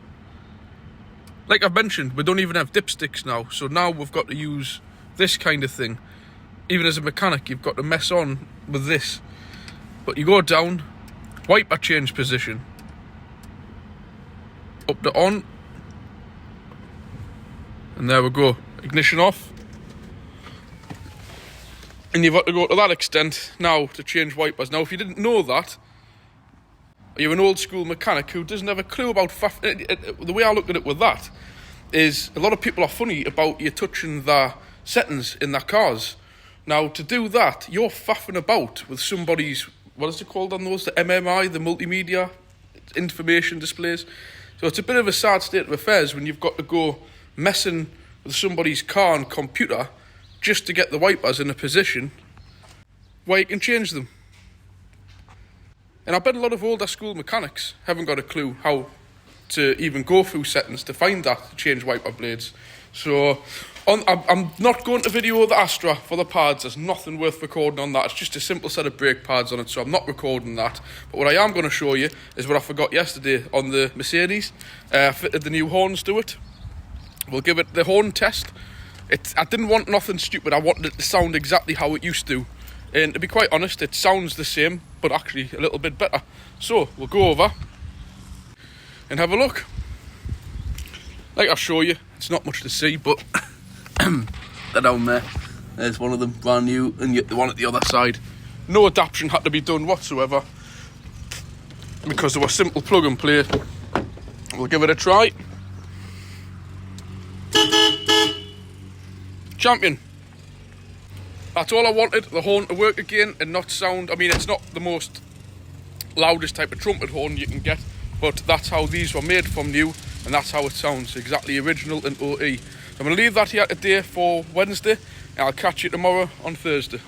[SPEAKER 1] Like I've mentioned, we don't even have dipsticks now. So now we've got to use this kind of thing. Even as a mechanic, you've got to mess on with this. But you go down, wiper change position. Up to on. And there we go. Ignition off. And you've got to go to that extent now to change wipers. Now, if you didn't know that, you're an old school mechanic who doesn't have a clue about the way I look at it with that is a lot of people are funny about you touching the settings in their cars. Now, to do that, you're faffing about with somebody's, what is it called on those? The MMI, the multimedia information displays. So it's a bit of a sad state of affairs when you've got to go messing with somebody's car and computer just to get the wipers in a position where you can change them. And I bet a lot of older school mechanics haven't got a clue how to even go through settings to find that, to change wiper blades. So I'm not going to video the Astra for the pads. There's nothing worth recording on that. It's just a simple set of brake pads on it, so I'm not recording that. But what I am going to show you is what I forgot yesterday on the Mercedes. I fitted the new horns to it. We'll give it the horn test. I didn't want nothing stupid. I wanted it to sound exactly how it used to. And to be quite honest, it sounds the same, but actually a little bit better. So, we'll go over and have a look. Like I'll show you, it's not much to see, but they're down there. There's one of them, brand new, and yet the one at the other side. No adaptation had to be done whatsoever, because they were simple plug and play. We'll give it a try. Champion. That's all I wanted, the horn to work again and not sound, I mean, it's not the most loudest type of trumpet horn you can get, but that's how these were made from new, and that's how it sounds, exactly original and OE. I'm going to leave that here today for Wednesday, and I'll catch you tomorrow on Thursday.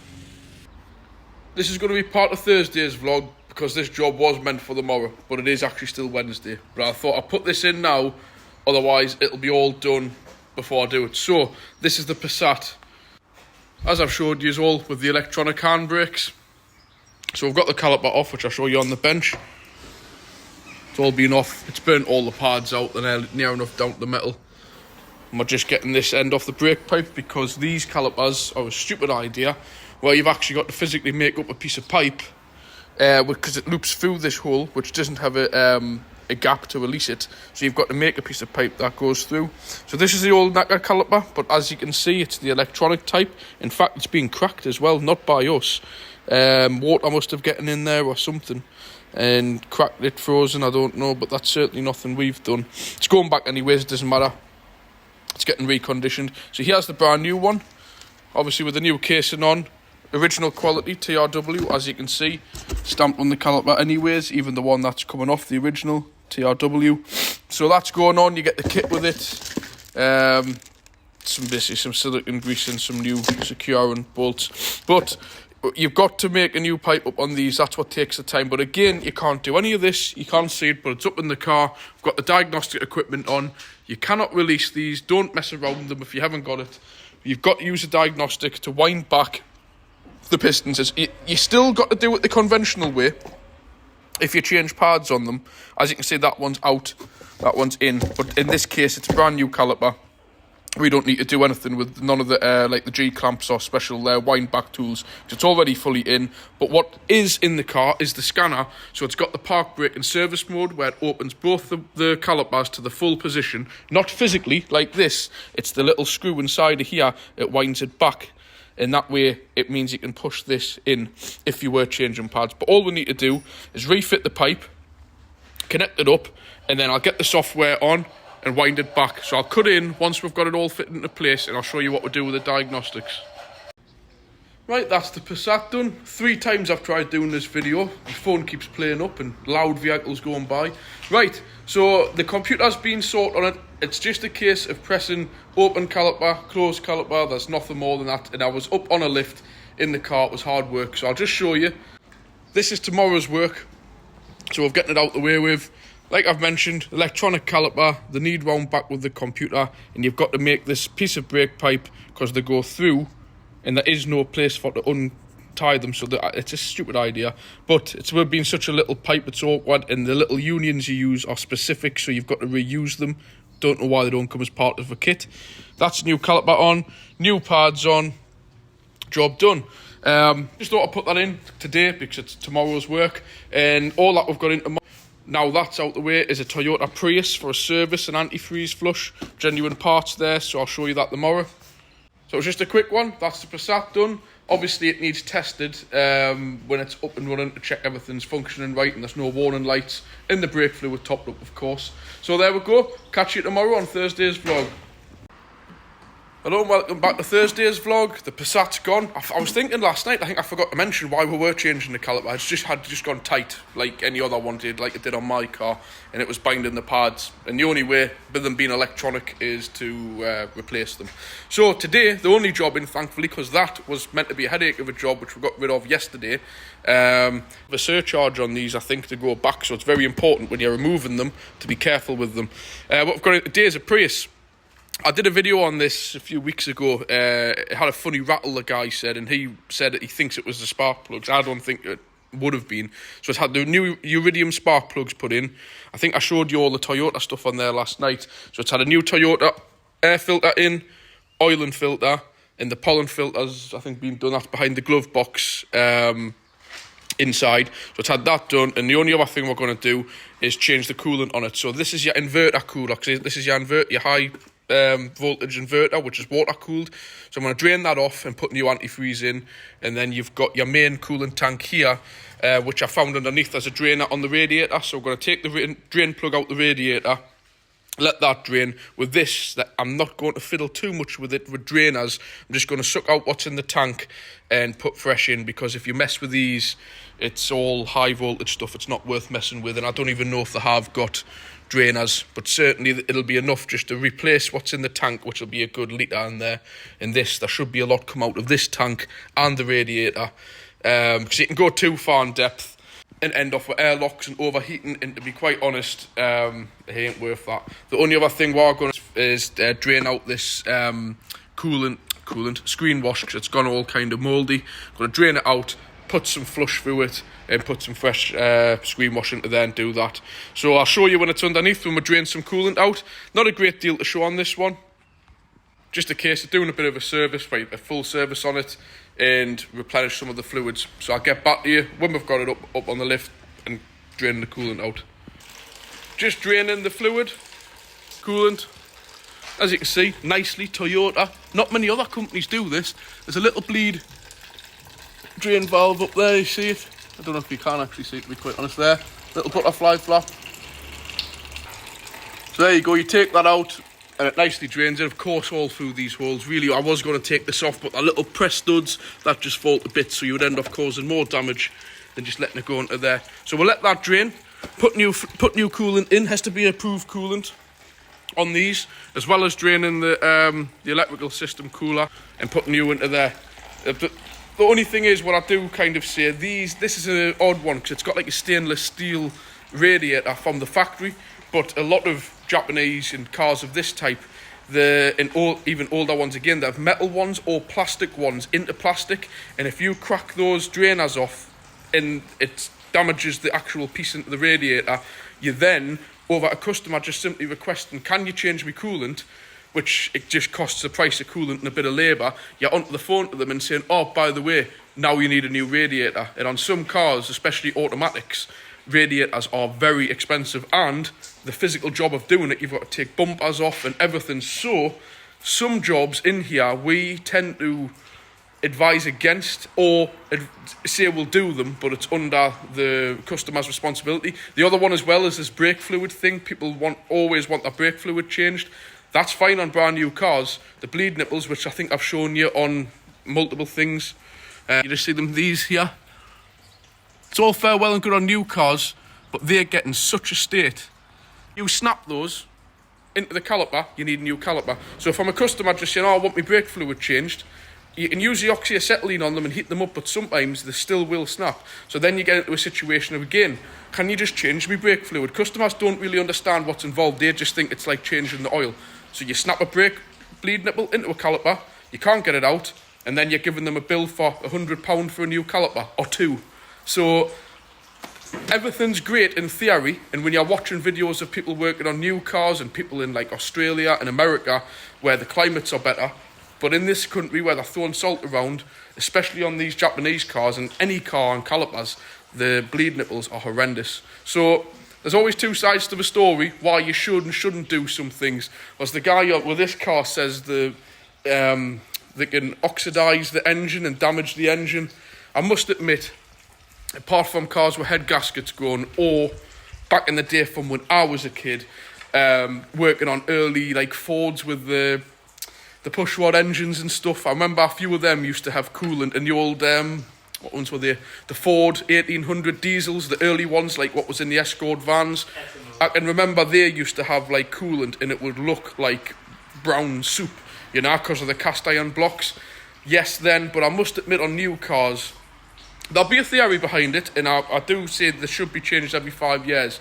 [SPEAKER 1] This is going to be part of Thursday's vlog, because this job was meant for tomorrow, but it is actually still Wednesday. But I thought I'd put this in now, otherwise it'll be all done before I do it. So, this is the Passat. As I've showed you all with the electronic handbrakes. So we've got the caliper off, which I'll show you on the bench. It's all been off. It's burnt all the pads out and they're near enough down to the metal. And we're just getting this end off the brake pipe because these calipers are a stupid idea where you've actually got to physically make up a piece of pipe because it loops through this hole, which doesn't have a gap to release it, so you've got to make a piece of pipe that goes through. So this is the old knacker caliper, but as you can see, it's the electronic type. In fact, it's being cracked as well, not by us. Water must have gotten in there or something and cracked it, frozen, I don't know, but that's certainly nothing we've done. It's going back anyways, it doesn't matter. It's getting reconditioned. So here's the brand new one, obviously with the new casing on. Original quality, TRW, as you can see, stamped on the caliper anyways, even the one that's coming off the original TRW. So that's going on, you get the kit with it. Some silicone grease and some new securing bolts. But you've got to make a new pipe up on these, that's what takes the time. But again, you can't do any of this, you can't see it, but it's up in the car. We've got the diagnostic equipment on. You cannot release these, don't mess around with them if you haven't got it. You've got to use a diagnostic to wind back the pistons. You still got to do it the conventional way if you change pads on them. As you can see, that one's out, that one's in, but in this case it's a brand new caliper. We don't need to do anything with none of the like the G clamps or special wind back tools. It's already fully in. But what is in the car is the scanner. So it's got the park brake and service mode where it opens both the calipers to the full position, not physically like this. It's the little screw inside of here, it winds it back. And that way, it means you can push this in if you were changing pads. But all we need to do is refit the pipe, connect it up, and then I'll get the software on, and wind it back. So I'll cut in once we've got it all fit into place, and I'll show you what we do with the diagnostics. Right, that's the Passat done. 3 times I've tried doing this video. My phone keeps playing up and loud vehicles going by. Right, so the computer's been sorted on it. It's just a case of pressing open caliper, close caliper. There's nothing more than that. And I was up on a lift in the car. It was hard work. So I'll just show you. This is tomorrow's work. So we're getting it out the way with, like I've mentioned, electronic caliper. They need wound back with the computer. And you've got to make this piece of brake pipe because they go through. And there is no place for to untie them, so it's a stupid idea. But it's been such a little pipe, it's awkward, and the little unions you use are specific, so you've got to reuse them. Don't know why they don't come as part of a kit. That's new caliper on, new pads on, job done. Just thought I'd put that in today because it's tomorrow's work. And all that we've got in tomorrow, now that's out the way, is a Toyota Prius for a service and antifreeze flush. Genuine parts there, so I'll show you that tomorrow. So it's just a quick one. That's the Passat done. Obviously, it needs tested when it's up and running to check everything's functioning right and there's no warning lights. And the brake fluid topped up, of course. So there we go. Catch you tomorrow on Thursday's vlog. Hello and welcome back to Thursday's vlog. The Passat's gone. I was thinking last night, I think I forgot to mention why we were changing the caliper. It's had just gone tight, like any other one did, like it did on my car, and it was binding the pads. And the only way, with them being electronic, is to replace them. So today, the only job in, thankfully, because that was meant to be a headache of a job, which we got rid of yesterday. The surcharge on these, I think, to go back, so it's very important when you're removing them to be careful with them. What we've got today is a Prius. I did a video on this a few weeks ago. It had a funny rattle, the guy said, and he said that he thinks it was the spark plugs. I don't think it would have been. So it's had the new iridium spark plugs put in. I think I showed you all the Toyota stuff on there last night. So it's had a new Toyota air filter in, oil and filter, and the pollen filters, I think, being done. That's behind the glove box inside. So it's had that done, and the only other thing we're going to do is change the coolant on it. So this is your inverter cooler. This is your high voltage inverter, which is water cooled. So I'm going to drain that off and put new antifreeze in, and then you've got your main coolant tank here, which I found underneath. There's a drainer on the radiator, so we're going to take the drain plug out the radiator, let that drain. With this, I'm not going to fiddle too much with it with drainers. I'm just going to suck out what's in the tank and put fresh in, because if you mess with these, it's all high voltage stuff. It's not worth messing with, and I don't even know if they have got drainers, but certainly it'll be enough just to replace what's in the tank, which will be a good litre in there. In this, there should be a lot come out of this tank and the radiator, because you can go too far in depth and end off with airlocks and overheating, and to be quite honest, it ain't worth that. The only other thing we're going to is drain out this coolant screen wash, because it's gone all kind of mouldy. Going to drain it out, put some flush through it, and put some fresh screen wash into there and do that. So I'll show you when it's underneath, when we drain some coolant out. Not a great deal to show on this one. Just a case of doing a bit of a service, right, a full service on it, and replenish some of the fluids. So I'll get back to you when we've got it up on the lift and draining the coolant out. Just draining the fluid, coolant. As you can see, nicely Toyota. Not many other companies do this. There's a little bleed drain valve up there, you see it? I don't know if you can actually see it, to be quite honest there. Little butterfly flap. So there you go, you take that out and it nicely drains it, of course, all through these holes. Really, I was going to take this off, but the little press studs, that just fall to bits, so you would end up causing more damage than just letting it go into there. So we'll let that drain, put new coolant in, has to be approved coolant on these, as well as draining the electrical system cooler and put new into there. The only thing is, what I do kind of say, this is an odd one, because it's got like a stainless steel radiator from the factory, but a lot of Japanese and cars of this type, even older ones again, they have metal ones or plastic ones into plastic, and if you crack those drainers off and it damages the actual piece into the radiator, you then, over a customer just simply requesting, can you change me coolant, which it just costs the price of coolant and a bit of labour, you're onto the phone to them and saying, oh, by the way, now you need a new radiator. And on some cars, especially automatics, radiators are very expensive, and the physical job of doing it, you've got to take bumpers off and everything. So some jobs in here, we tend to advise against or say we'll do them, but it's under the customer's responsibility. The other one as well is this brake fluid thing. People always want their brake fluid changed. That's fine on brand new cars. The bleed nipples, which I think I've shown you on multiple things, you just see them, these here. It's all fair well and good on new cars, but they're getting such a state. You snap those into the caliper, you need a new caliper. So if I'm a customer just saying, oh, I want my brake fluid changed, you can use the oxyacetylene on them and heat them up, but sometimes they still will snap. So then you get into a situation of, again, can you just change my brake fluid? Customers don't really understand what's involved. They just think it's like changing the oil. So you snap a brake bleed nipple into a caliper, you can't get it out, and then you're giving them a bill for £100 for a new caliper, or two. So everything's great in theory, and when you're watching videos of people working on new cars and people in like Australia and America where the climates are better, but in this country where they're throwing salt around, especially on these Japanese cars and any car on calipers, the bleed nipples are horrendous. So there's always two sides to the story why you should and shouldn't do some things. As the guy with this car says, they can oxidise the engine and damage the engine. I must admit, apart from cars with head gaskets going, or back in the day from when I was a kid, working on early like Fords with the push-rod engines and stuff, I remember a few of them used to have coolant in the old, what ones were they? The Ford 1800 diesels, the early ones, like what was in the Escort vans. I can remember they used to have like coolant and it would look like brown soup, you know, because of the cast iron blocks. Yes then, but I must admit on new cars, there'll be a theory behind it, and I do say they should be changed every 5 years.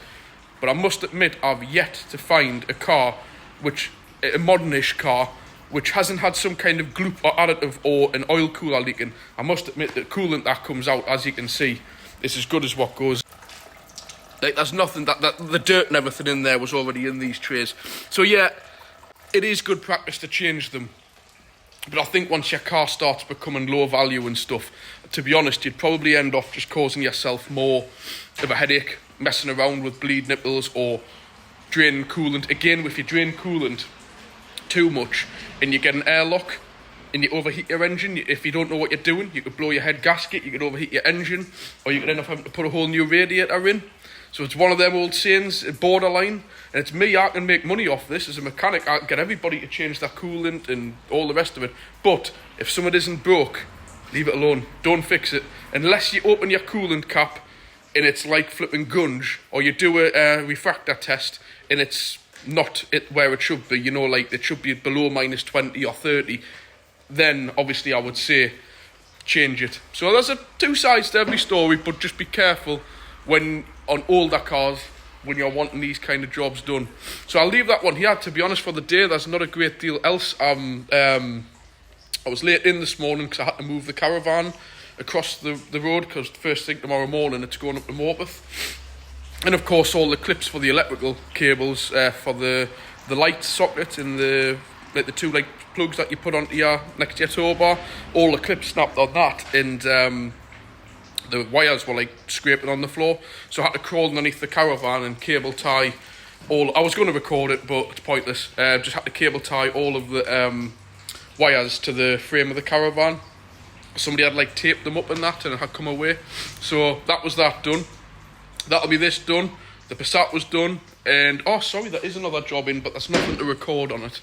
[SPEAKER 1] But I must admit, I've yet to find a car, a modernish car, which hasn't had some kind of gloop or additive or an oil cooler leaking. I must admit that coolant that comes out, as you can see, is as good as what goes. Like, there's nothing, that the dirt and everything in there was already in these trays. So yeah, it is good practice to change them. But I think once your car starts becoming low value and stuff, to be honest, you'd probably end up just causing yourself more of a headache, messing around with bleed nipples or draining coolant. Again, if you drain coolant too much and you get an airlock and you overheat your engine, if you don't know what you're doing, you could blow your head gasket, you could overheat your engine, or you could end up having to put a whole new radiator in. So it's one of them old sayings, borderline, and it's me, I can make money off this as a mechanic. I can get everybody to change their coolant and all the rest of it. But if something isn't broke, leave it alone. Don't fix it. Unless you open your coolant cap and it's like flipping gunge, or you do a refractor test and it's not where it should be, you know, like it should be below minus 20 or 30, then obviously I would say change it. So there's two sides to every story, but just be careful when on older cars when you're wanting these kind of jobs done. So I'll leave that one here. To be honest, for the day, there's not a great deal else. I was late in this morning because I had to move the caravan across the road, because first thing tomorrow morning it's going up to Morpeth. And of course all the clips for the electrical cables for the light socket and the two like plugs that you put onto your next to your tow bar, all the clips snapped on that, and the wires were like scraping on the floor, so I had to crawl underneath the caravan and cable tie all. I was going to record it, but it's pointless. Just had to cable tie all of the wires to the frame of the caravan. Somebody had like taped them up and that, and it had come away. So that was that done. That'll be this done. The Passat was done, and oh sorry, there is another job in, but there's nothing to record on it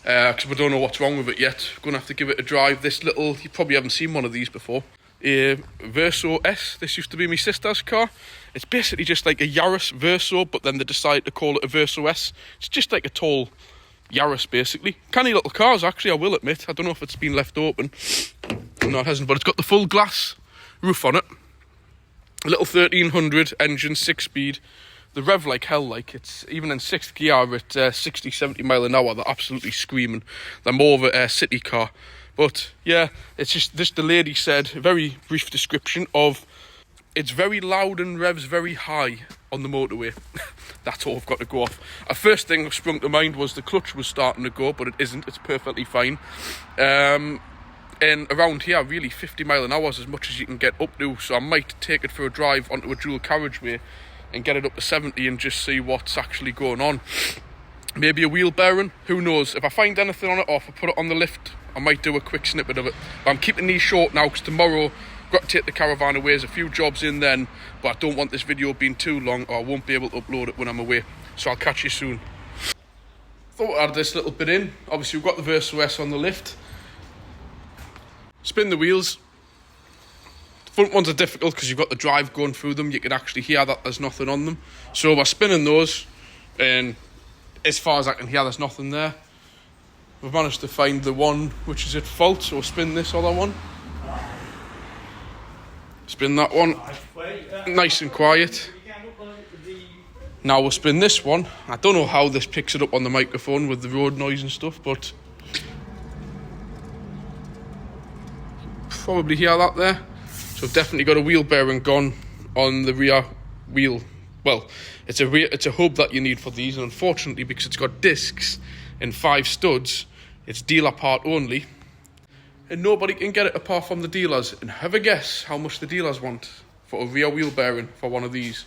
[SPEAKER 1] because we don't know what's wrong with it yet. We're gonna have to give it a drive. This little, you probably haven't seen one of these before. A Verso S. This used to be my sister's car. It's basically just like a Yaris Verso, but then they decided to call it a Verso S. It's just like a tall Yaris, basically. Canny little cars, actually, I will admit. I don't know if it's been left open. No, it hasn't, but it's got the full glass roof on it. A little 1300 engine, 6-speed. The rev like hell, like it's even in 6th gear at 60, 70 mile an hour, they're absolutely screaming. They're more of a city car. But yeah, it's just this, the lady said, a very brief description of, it's very loud and revs very high on the motorway. That's all I've got to go off. A first thing that sprung to mind was the clutch was starting to go, but it isn't, it's perfectly fine. And around here, really 50 mile an hour is as much as you can get up to, so I might take it for a drive onto a dual carriageway and get it up to 70 and just see what's actually going on. Maybe a wheel bearing, who knows. If I find anything on it, or if I put it on the lift I might do a quick snippet of it. But I'm keeping these short now because tomorrow I've got to take the caravan away. There's a few jobs in then, but I don't want this video being too long or I won't be able to upload it when I'm away. So I'll catch you soon. Thought I'd add this little bit in. Obviously we've got the Verso S on the lift. Spin the wheels. The front ones are difficult because you've got the drive going through them. You can actually hear that there's nothing on them. So we're spinning those, and as far as I can hear, there's nothing there. We've managed to find the one which is at fault, so we'll spin this other one. Spin that one. Nice and quiet. Now we'll spin this one. I don't know how this picks it up on the microphone with the road noise and stuff, but probably hear that there. So I've definitely got a wheel bearing gone on the rear wheel. Well, it's a hub that you need for these, and unfortunately because it's got discs and 5 studs, it's dealer part only, and nobody can get it apart from the dealers. And have a guess how much the dealers want for a rear wheel bearing for one of these.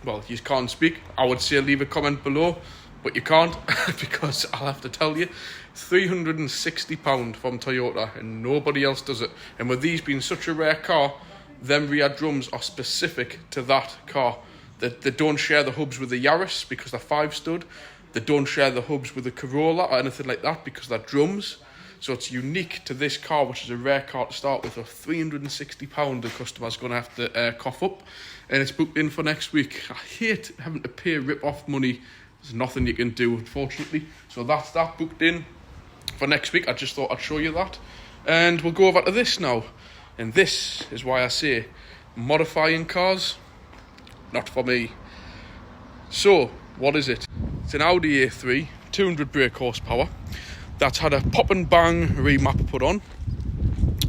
[SPEAKER 1] Well, you can't speak. I would say leave a comment below, but you can't because I'll have to tell you, £360 from Toyota, and nobody else does it. And with these being such a rare car, them rear drums are specific to that car. They don't share the hubs with the Yaris because they're 5 stud. They don't share the hubs with the Corolla or anything like that because they're drums. So it's unique to this car, which is a rare car to start with. For £360, the customer's going to have to cough up, and it's booked in for next week. I hate having to pay rip-off money. There's nothing you can do, unfortunately. So that's that booked in for next week. I just thought I'd show you that. And we'll go over to this now. And this is why I say modifying cars, not for me. So, what is it? It's an Audi A3, 200 brake horsepower. That's had a pop and bang remap put on.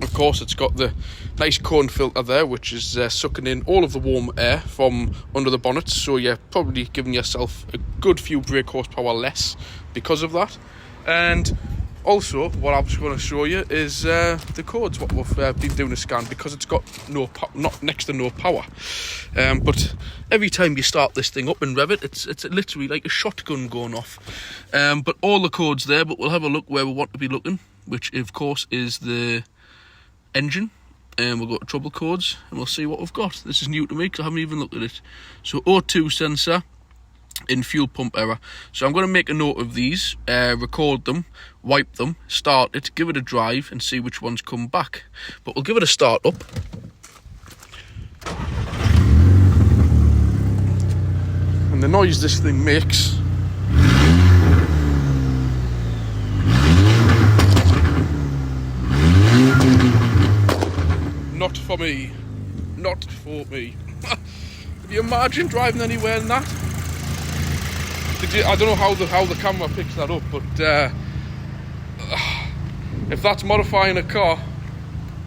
[SPEAKER 1] Of course, it's got the nice cone filter there, which is sucking in all of the warm air from under the bonnet. So you're probably giving yourself a good few brake horsepower less because of that. And also, what I was going to show you is the codes, what we've been doing a scan, because it's got not next to no power. But every time you start this thing up and rev it, it's literally like a shotgun going off. But all the codes there, but we'll have a look where we want to be looking, which of course is the engine. And we'll go to trouble codes and we'll see what we've got. This is new to me because I haven't even looked at it. So O2 sensor in fuel pump error. So I'm going to make a note of these, record them, wipe them, start it, give it a drive and see which ones come back. But we'll give it a start up. And the noise this thing makes, not for me. Not for me. Can you imagine driving anywhere in that? I don't know how the camera picks that up, but if that's modifying a car,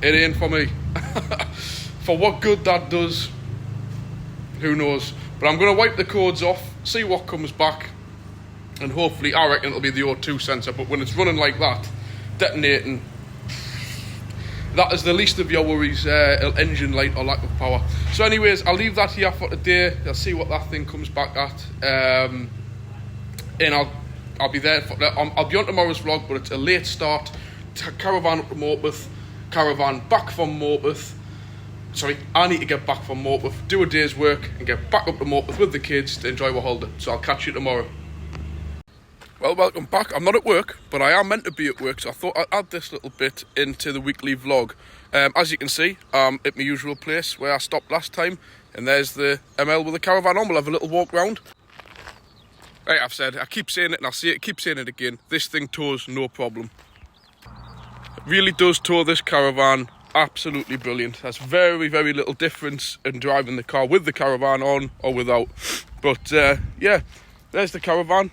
[SPEAKER 1] it ain't for me. For what good that does, who knows? But I'm going to wipe the codes off, see what comes back, and hopefully, I reckon it'll be the O2 sensor. But when it's running like that, detonating, that is the least of your worries, engine light or lack of power. So anyways, I'll leave that here for today. I'll see what that thing comes back at. And I'll be there for that. I'll be on tomorrow's vlog, but it's a late start. Caravan up to Morpeth, caravan back from Morpeth. Sorry, I need to get back from Morpeth, do a day's work, and get back up to Morpeth with the kids to enjoy our holiday. So I'll catch you tomorrow. Well, welcome back. I'm not at work, but I am meant to be at work, so I thought I'd add this little bit into the weekly vlog. As you can see, I'm at my usual place where I stopped last time, and there's the ML with the caravan on. We'll have a little walk round. Like I've said, I keep saying it and I'll say it, keep saying it again. This thing tows no problem. It really does tow this caravan. Absolutely brilliant. There's very, very little difference in driving the car with the caravan on or without. But yeah, there's the caravan.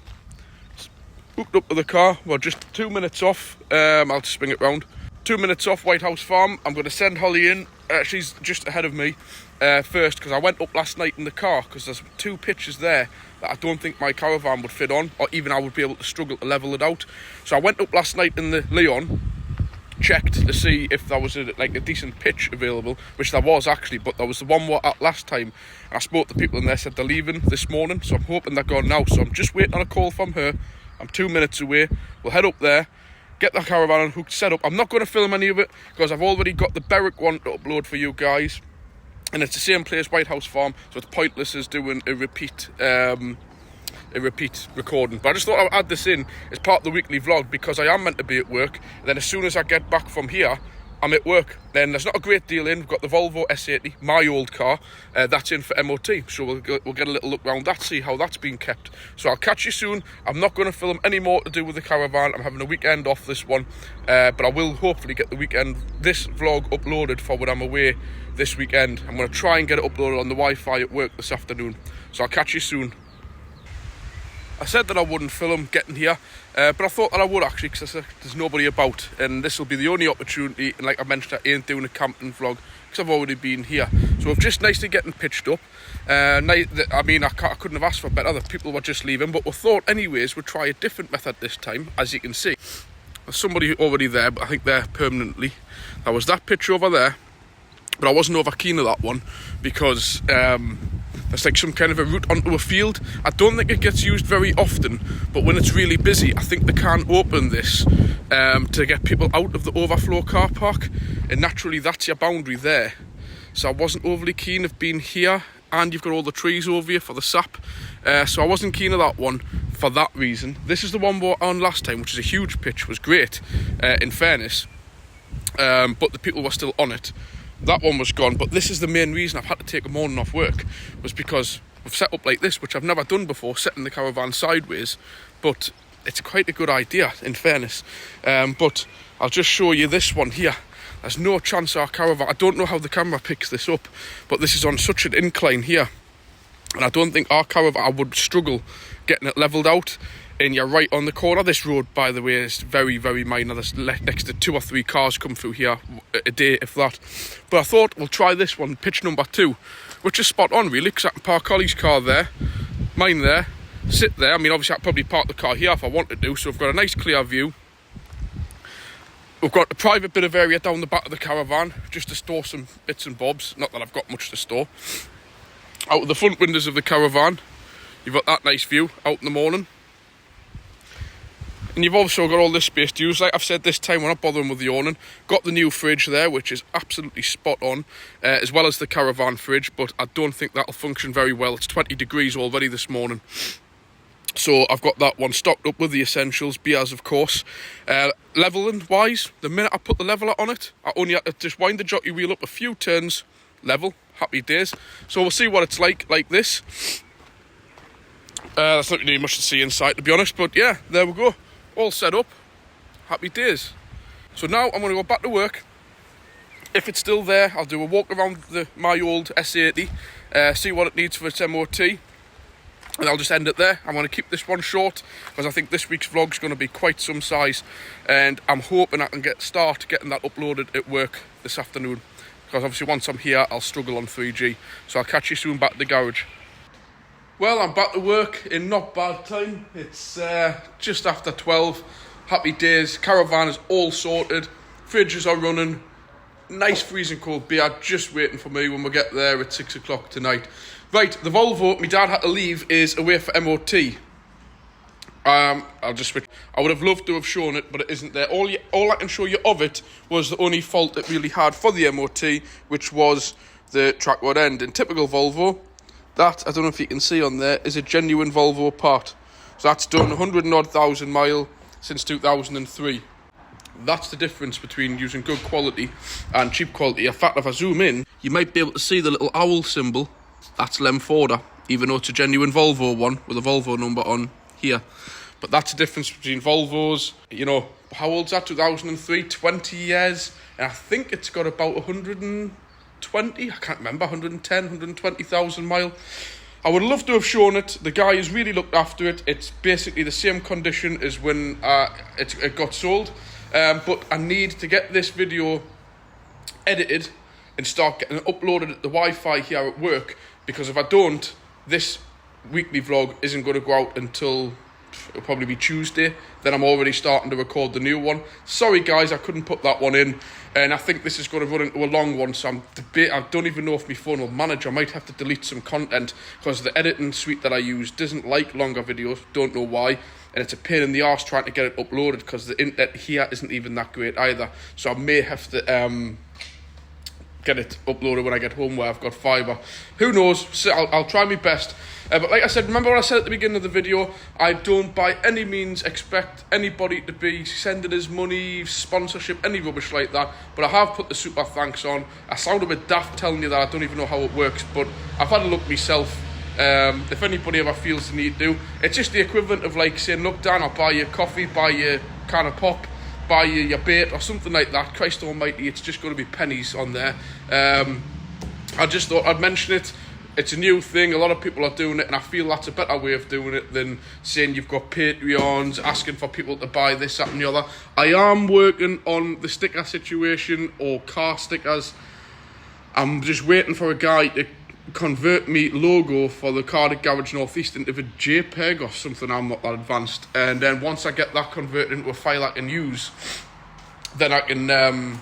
[SPEAKER 1] It's hooked up to the car. We're just 2 minutes off. I'll just swing it round. 2 minutes off White House Farm. I'm going to send Holly in. She's just ahead of me first because I went up last night in the car because there's 2 pitches there that I don't think my caravan would fit on, or even I would be able to struggle to level it out. So I went up last night in the Leon, checked to see if there was a decent pitch available, which there was actually, but there was the one we were at last time. I spoke to people and they said they're leaving this morning, so I'm hoping they're gone now. So I'm just waiting on a call from her. I'm 2 minutes away. We'll head up there, get the caravan unhooked, set up. I'm not going to film any of it because I've already got the Berwick one to upload for you guys, and it's the same place, White House Farm, so it's pointless as doing a repeat recording. But I just thought I would add this in as part of the weekly vlog because I am meant to be at work. And then as soon as I get back from here, I'm at work. Then there's not a great deal in. We've got the Volvo S80, my old car, that's in for MOT. So we'll get a little look around that, see how that's been kept. So I'll catch you soon. I'm not going to film any more to do with the caravan. I'm having a weekend off this one. But I will hopefully get this vlog uploaded for when I'm away this weekend. I'm going to try and get it uploaded on the Wi-Fi at work this afternoon. So I'll catch you soon. I said that I wouldn't film getting here, but I thought that I would actually because there's nobody about, and this will be the only opportunity. And like I mentioned, I ain't doing a camping vlog because I've already been here. So we've just nicely getting pitched up. I mean, I couldn't have asked for better. The people were just leaving, but we thought anyways we'd try a different method this time. As you can see, there's somebody already there, but I think they're permanently. There was that pitch over there, but I wasn't over keen of that one because there's like some kind of a route onto a field. I don't think it gets used very often, but when it's really busy, I think they can open this to get people out of the overflow car park, and naturally that's your boundary there. So I wasn't overly keen of being here, and you've got all the trees over here for the sap. So I wasn't keen of that one for that reason. This is the one we were on last time, which is a huge pitch, was great, in fairness, but the people were still on it. That one was gone, but this is the main reason I've had to take a morning off work, was because we've set up like this, which I've never done before, setting the caravan sideways, but it's quite a good idea, in fairness. But I'll just show you this one here. There's no chance our caravan, I don't know how the camera picks this up, but this is on such an incline here, and I don't think our caravan, I would struggle getting it levelled out. And you're right on the corner. This road, by the way, is very, very minor. There's next to 2 or 3 cars come through here a day, if that. But I thought we'll try this one, pitch number 2, which is spot on, really, because I can park Ollie's car there, mine there, sit there. I mean, obviously, I'd probably park the car here if I wanted to, so we've got a nice clear view. We've got a private bit of area down the back of the caravan, just to store some bits and bobs. Not that I've got much to store. Out of the front windows of the caravan, you've got that nice view out in the morning. And you've also got all this space to use. Like I've said this time, we're not bothering with the awning. Got the new fridge there, which is absolutely spot on, as well as the caravan fridge, but I don't think that'll function very well. It's 20 degrees already this morning. So I've got that one stocked up with the essentials, beers of course. Levelling wise, the minute I put the leveller on it, I only had to just wind the jockey wheel up a few turns, level, happy days. So we'll see what it's like this. There's not really much to see inside, to be honest, but yeah, there we go. All set up, happy days. So now I'm going to go back to work. If it's still there, I'll do a walk around my old S80, see what it needs for its MOT, and I'll just end it there. I'm going to keep this one short because I think this week's vlog's going to be quite some size, and I'm hoping I can start getting that uploaded at work this afternoon, because obviously once I'm here I'll struggle on 3G. So I'll catch you soon back at the garage. Well, I'm back to work in not bad time. It's just after 12. Happy days. Caravan is all sorted. Fridges are running. Nice freezing cold beer just waiting for me when we get there at 6 o'clock tonight. Right, the Volvo my dad had to leave is away for MOT. I'll just switch. I would have loved to have shown it, but it isn't there. All I can show you of it was the only fault it really had for the MOT, which was the track rod end. In typical Volvo, that, I don't know if you can see on there, is a genuine Volvo part. So that's done 100 and odd thousand mile since 2003. That's the difference between using good quality and cheap quality. In fact, if I zoom in, you might be able to see the little owl symbol. That's Lemforda, even though it's a genuine Volvo one with a Volvo number on here. But that's the difference between Volvos. You know, how old's that? 2003, 20 years. And I think it's got about 120, I can't remember, 110, 120,000 mile. I would love to have shown it. The guy has really looked after it. It's basically the same condition as when it got sold. But I need to get this video edited and start getting it uploaded at the Wi-Fi here at work, because if I don't, this weekly vlog isn't going to go out until it'll probably be Tuesday. Then I'm already starting to record the new one. Sorry guys, I couldn't put that one in, and I think this is going to run into a long one, so I don't even know if my phone will manage. I might have to delete some content, because the editing suite that I use doesn't like longer videos, don't know why, and it's a pain in the arse trying to get it uploaded, because the internet here isn't even that great either, so I may have to get it uploaded when I get home where I've got fibre. Who knows? So I'll try my best. But like I said, remember what I said at the beginning of the video, I don't by any means expect anybody to be sending us money, sponsorship, any rubbish like that, but I have put the super thanks on. I sound a bit daft telling you that, I don't even know how it works, but I've had a look myself. If anybody ever feels the need to, it's just the equivalent of like saying, look Dan, I'll buy you coffee, buy you a can of pop, buy you your bait or something like that. Christ almighty, it's just going to be pennies on there. I just thought I'd mention it. It's a new thing, a lot of people are doing it, and I feel that's a better way of doing it than saying you've got Patreons, asking for people to buy this, that and the other. I am working on the sticker situation, or car stickers. I'm just waiting for a guy to convert me logo for the Cardiff Garage Northeast into a JPEG or something. I'm not that advanced, and then once I get that converted into a file I can use, then I can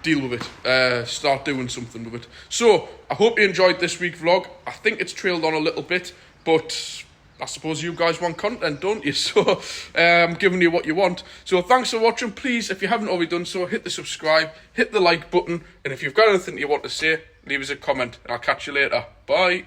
[SPEAKER 1] deal with it, start doing something with it. So I hope you enjoyed this week's vlog. I think it's trailed on a little bit, but I suppose you guys want content, don't you? So I'm giving you what you want. So thanks for watching. Please, if you haven't already done so, hit the subscribe, hit the like button, and if you've got anything you want to say, leave us a comment, and I'll catch you later. Bye.